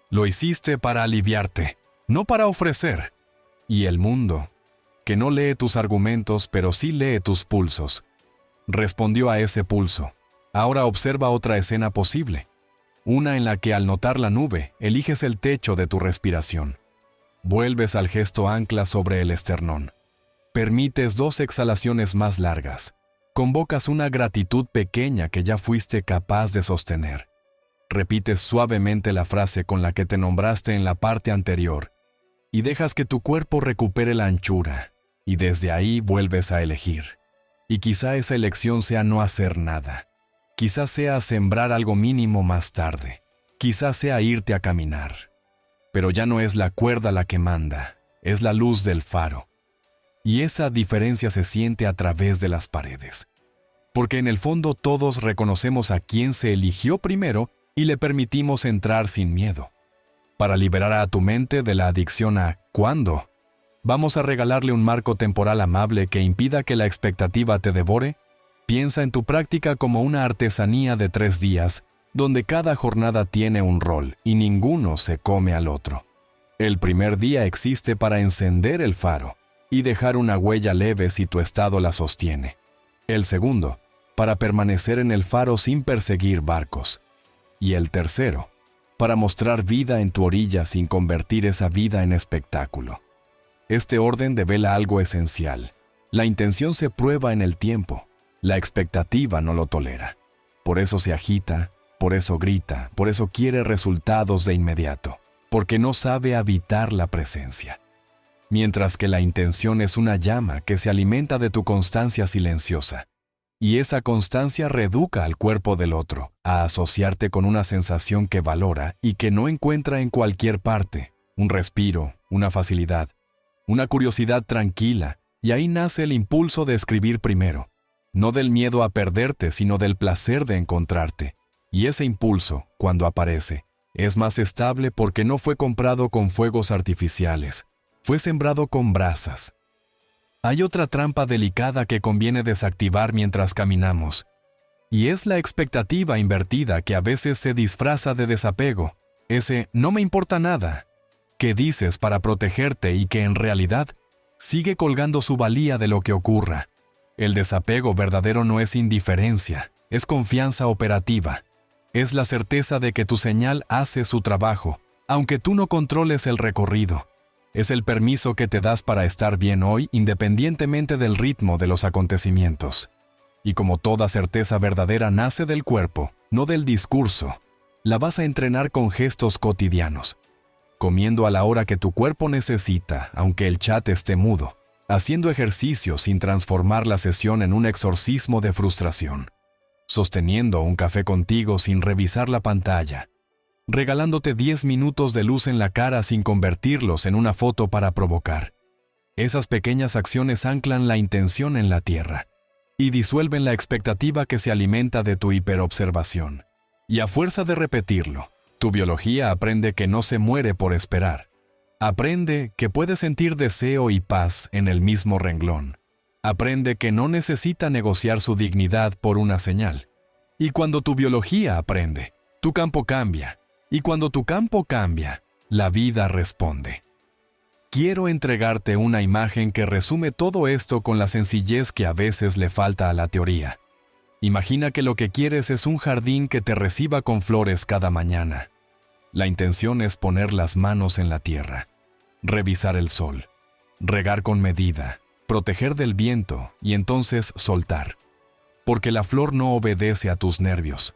Lo hiciste para aliviarte, no para ofrecer. Y el mundo, que no lee tus argumentos, pero sí lee tus pulsos, respondió a ese pulso. Ahora observa otra escena posible. Una en la que al notar la nube, eliges el techo de tu respiración. Vuelves al gesto ancla sobre el esternón. Permites 2 exhalaciones más largas. Convocas una gratitud pequeña que ya fuiste capaz de sostener. Repites suavemente la frase con la que te nombraste en la parte anterior y dejas que tu cuerpo recupere la anchura, y desde ahí vuelves a elegir. Y quizá esa elección sea no hacer nada. Quizá sea sembrar algo mínimo más tarde. Quizá sea irte a caminar. Pero ya no es la cuerda la que manda, es la luz del faro. Y esa diferencia se siente a través de las paredes. Porque en el fondo todos reconocemos a quien se eligió primero y le permitimos entrar sin miedo. Para liberar a tu mente de la adicción a ¿cuándo? ¿Vamos a regalarle un marco temporal amable que impida que la expectativa te devore? Piensa en tu práctica como una artesanía de 3 días, donde cada jornada tiene un rol y ninguno se come al otro. El primer día existe para encender el faro y dejar una huella leve si tu estado la sostiene. El segundo, para permanecer en el faro sin perseguir barcos. Y el tercero, para mostrar vida en tu orilla sin convertir esa vida en espectáculo. Este orden devela algo esencial. La intención se prueba en el tiempo. La expectativa no lo tolera. Por eso se agita, por eso grita, por eso quiere resultados de inmediato, porque no sabe habitar la presencia. Mientras que la intención es una llama que se alimenta de tu constancia silenciosa. Y esa constancia reeduca al cuerpo del otro a asociarte con una sensación que valora y que no encuentra en cualquier parte, un respiro, una facilidad, una curiosidad tranquila, y ahí nace el impulso de escribir primero, no del miedo a perderte, sino del placer de encontrarte. Y ese impulso, cuando aparece, es más estable porque no fue comprado con fuegos artificiales, fue sembrado con brasas. Hay otra trampa delicada que conviene desactivar mientras caminamos, y es la expectativa invertida que a veces se disfraza de desapego, ese «no me importa nada» que dices para protegerte y que en realidad sigue colgando su valía de lo que ocurra. El desapego verdadero no es indiferencia, es confianza operativa. Es la certeza de que tu señal hace su trabajo, aunque tú no controles el recorrido. Es el permiso que te das para estar bien hoy independientemente del ritmo de los acontecimientos. Y como toda certeza verdadera nace del cuerpo, no del discurso, la vas a entrenar con gestos cotidianos. Comiendo a la hora que tu cuerpo necesita, aunque el chat esté mudo. Haciendo ejercicio sin transformar la sesión en un exorcismo de frustración. Sosteniendo un café contigo sin revisar la pantalla. Regalándote 10 minutos de luz en la cara sin convertirlos en una foto para provocar. Esas pequeñas acciones anclan la intención en la tierra y disuelven la expectativa que se alimenta de tu hiperobservación. Y a fuerza de repetirlo, tu biología aprende que no se muere por esperar. Aprende que puede sentir deseo y paz en el mismo renglón. Aprende que no necesita negociar su dignidad por una señal. Y cuando tu biología aprende, tu campo cambia. Y cuando tu campo cambia, la vida responde. Quiero entregarte una imagen que resume todo esto con la sencillez que a veces le falta a la teoría. Imagina que lo que quieres es un jardín que te reciba con flores cada mañana. La intención es poner las manos en la tierra, revisar el sol, regar con medida, proteger del viento y entonces soltar. Porque la flor no obedece a tus nervios.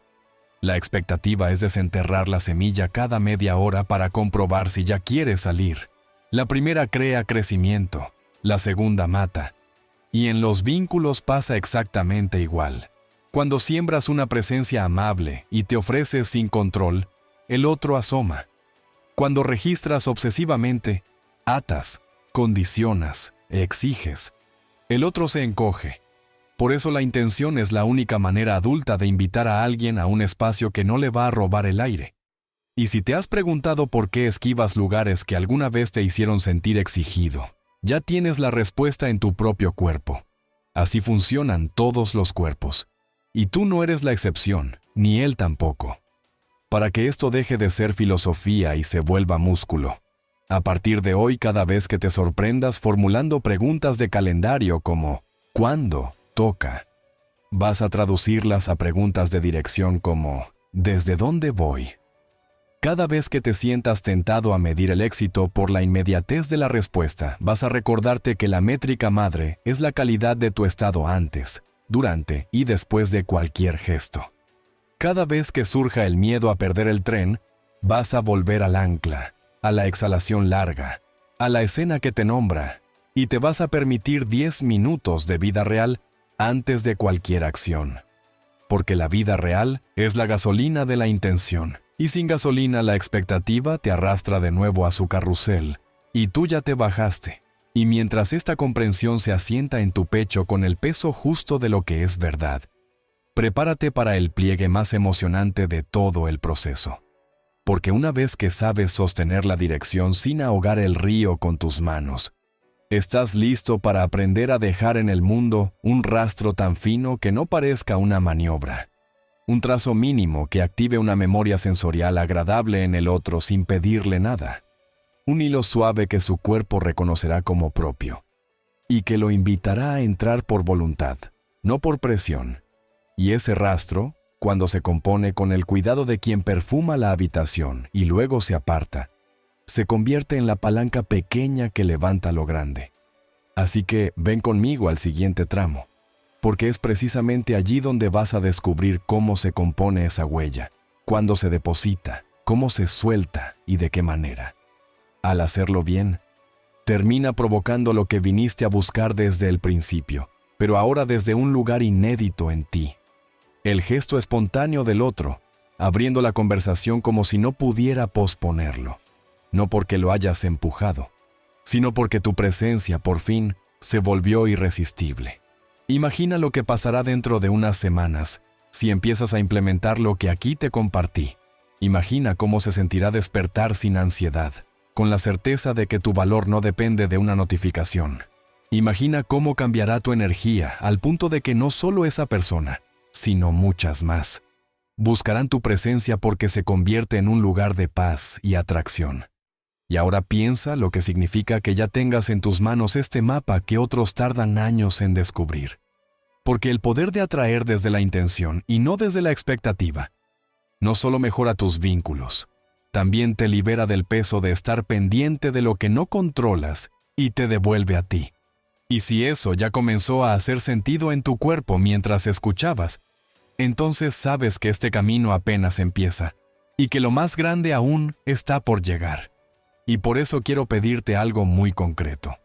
La expectativa es desenterrar la semilla cada media hora para comprobar si ya quiere salir. La primera crea crecimiento, la segunda mata. Y en los vínculos pasa exactamente igual. Cuando siembras una presencia amable y te ofreces sin control, el otro asoma. Cuando registras obsesivamente, atas. condicionas, exiges. El otro se encoge. Por eso la intención es la única manera adulta de invitar a alguien a un espacio que no le va a robar el aire. Y si te has preguntado por qué esquivas lugares que alguna vez te hicieron sentir exigido, ya tienes la respuesta en tu propio cuerpo. Así funcionan todos los cuerpos. Y tú no eres la excepción, ni él tampoco. Para que esto deje de ser filosofía y se vuelva músculo, a partir de hoy, cada vez que te sorprendas formulando preguntas de calendario como ¿cuándo toca?, vas a traducirlas a preguntas de dirección como ¿desde dónde voy? Cada vez que te sientas tentado a medir el éxito por la inmediatez de la respuesta, vas a recordarte que la métrica madre es la calidad de tu estado antes, durante y después de cualquier gesto. Cada vez que surja el miedo a perder el tren, vas a volver al ancla, a la exhalación larga, a la escena que te nombra, y te vas a permitir 10 minutos de vida real antes de cualquier acción. Porque la vida real es la gasolina de la intención, y sin gasolina la expectativa te arrastra de nuevo a su carrusel, y tú ya te bajaste. Y mientras esta comprensión se asienta en tu pecho con el peso justo de lo que es verdad, prepárate para el pliegue más emocionante de todo el proceso. Porque una vez que sabes sostener la dirección sin ahogar el río con tus manos, estás listo para aprender a dejar en el mundo un rastro tan fino que no parezca una maniobra. Un trazo mínimo que active una memoria sensorial agradable en el otro sin pedirle nada. Un hilo suave que su cuerpo reconocerá como propio. Y que lo invitará a entrar por voluntad, no por presión. Y ese rastro, cuando se compone con el cuidado de quien perfuma la habitación y luego se aparta, se convierte en la palanca pequeña que levanta lo grande. Así que ven conmigo al siguiente tramo, porque es precisamente allí donde vas a descubrir cómo se compone esa huella, cuándo se deposita, cómo se suelta y de qué manera. Al hacerlo bien, termina provocando lo que viniste a buscar desde el principio, pero ahora desde un lugar inédito en ti. El gesto espontáneo del otro, abriendo la conversación como si no pudiera posponerlo. No porque lo hayas empujado, sino porque tu presencia, por fin, se volvió irresistible. Imagina lo que pasará dentro de unas semanas si empiezas a implementar lo que aquí te compartí. Imagina cómo se sentirá despertar sin ansiedad, con la certeza de que tu valor no depende de una notificación. Imagina cómo cambiará tu energía al punto de que no solo esa persona, sino muchas más, buscarán tu presencia porque se convierte en un lugar de paz y atracción. Y ahora piensa lo que significa que ya tengas en tus manos este mapa que otros tardan años en descubrir. Porque el poder de atraer desde la intención y no desde la expectativa, no solo mejora tus vínculos, también te libera del peso de estar pendiente de lo que no controlas y te devuelve a ti. Y si eso ya comenzó a hacer sentido en tu cuerpo mientras escuchabas, entonces sabes que este camino apenas empieza y que lo más grande aún está por llegar. Y por eso quiero pedirte algo muy concreto.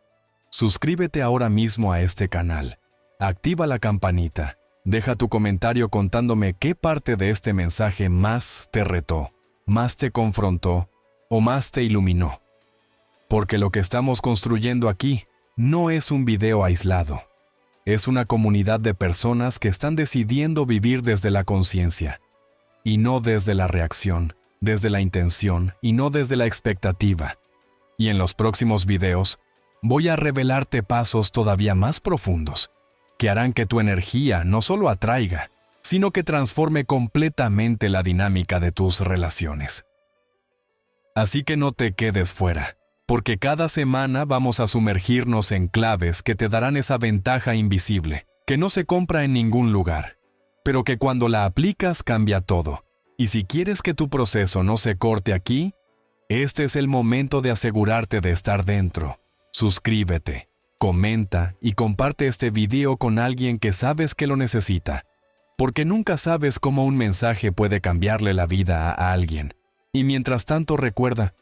Suscríbete ahora mismo a este canal, activa la campanita, deja tu comentario contándome qué parte de este mensaje más te retó, más te confrontó o más te iluminó. Porque lo que estamos construyendo aquí no es un video aislado. Es una comunidad de personas que están decidiendo vivir desde la conciencia, y no desde la reacción, desde la intención y no desde la expectativa. Y en los próximos videos, voy a revelarte pasos todavía más profundos, que harán que tu energía no solo atraiga, sino que transforme completamente la dinámica de tus relaciones. Así que no te quedes fuera, porque cada semana vamos a sumergirnos en claves que te darán esa ventaja invisible, que no se compra en ningún lugar, pero que cuando la aplicas cambia todo. Y si quieres que tu proceso no se corte aquí, este es el momento de asegurarte de estar dentro. Suscríbete, comenta y comparte este video con alguien que sabes que lo necesita, porque nunca sabes cómo un mensaje puede cambiarle la vida a alguien. Y mientras tanto recuerda,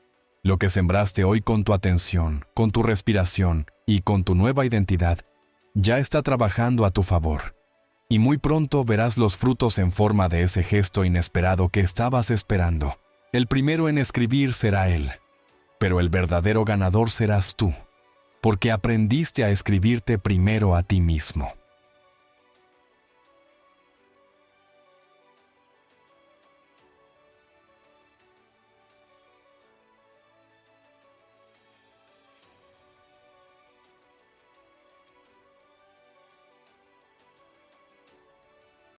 lo que sembraste hoy con tu atención, con tu respiración y con tu nueva identidad, ya está trabajando a tu favor. Y muy pronto verás los frutos en forma de ese gesto inesperado que estabas esperando. El primero en escribir será él, pero el verdadero ganador serás tú. porque aprendiste a escribirte primero a ti mismo.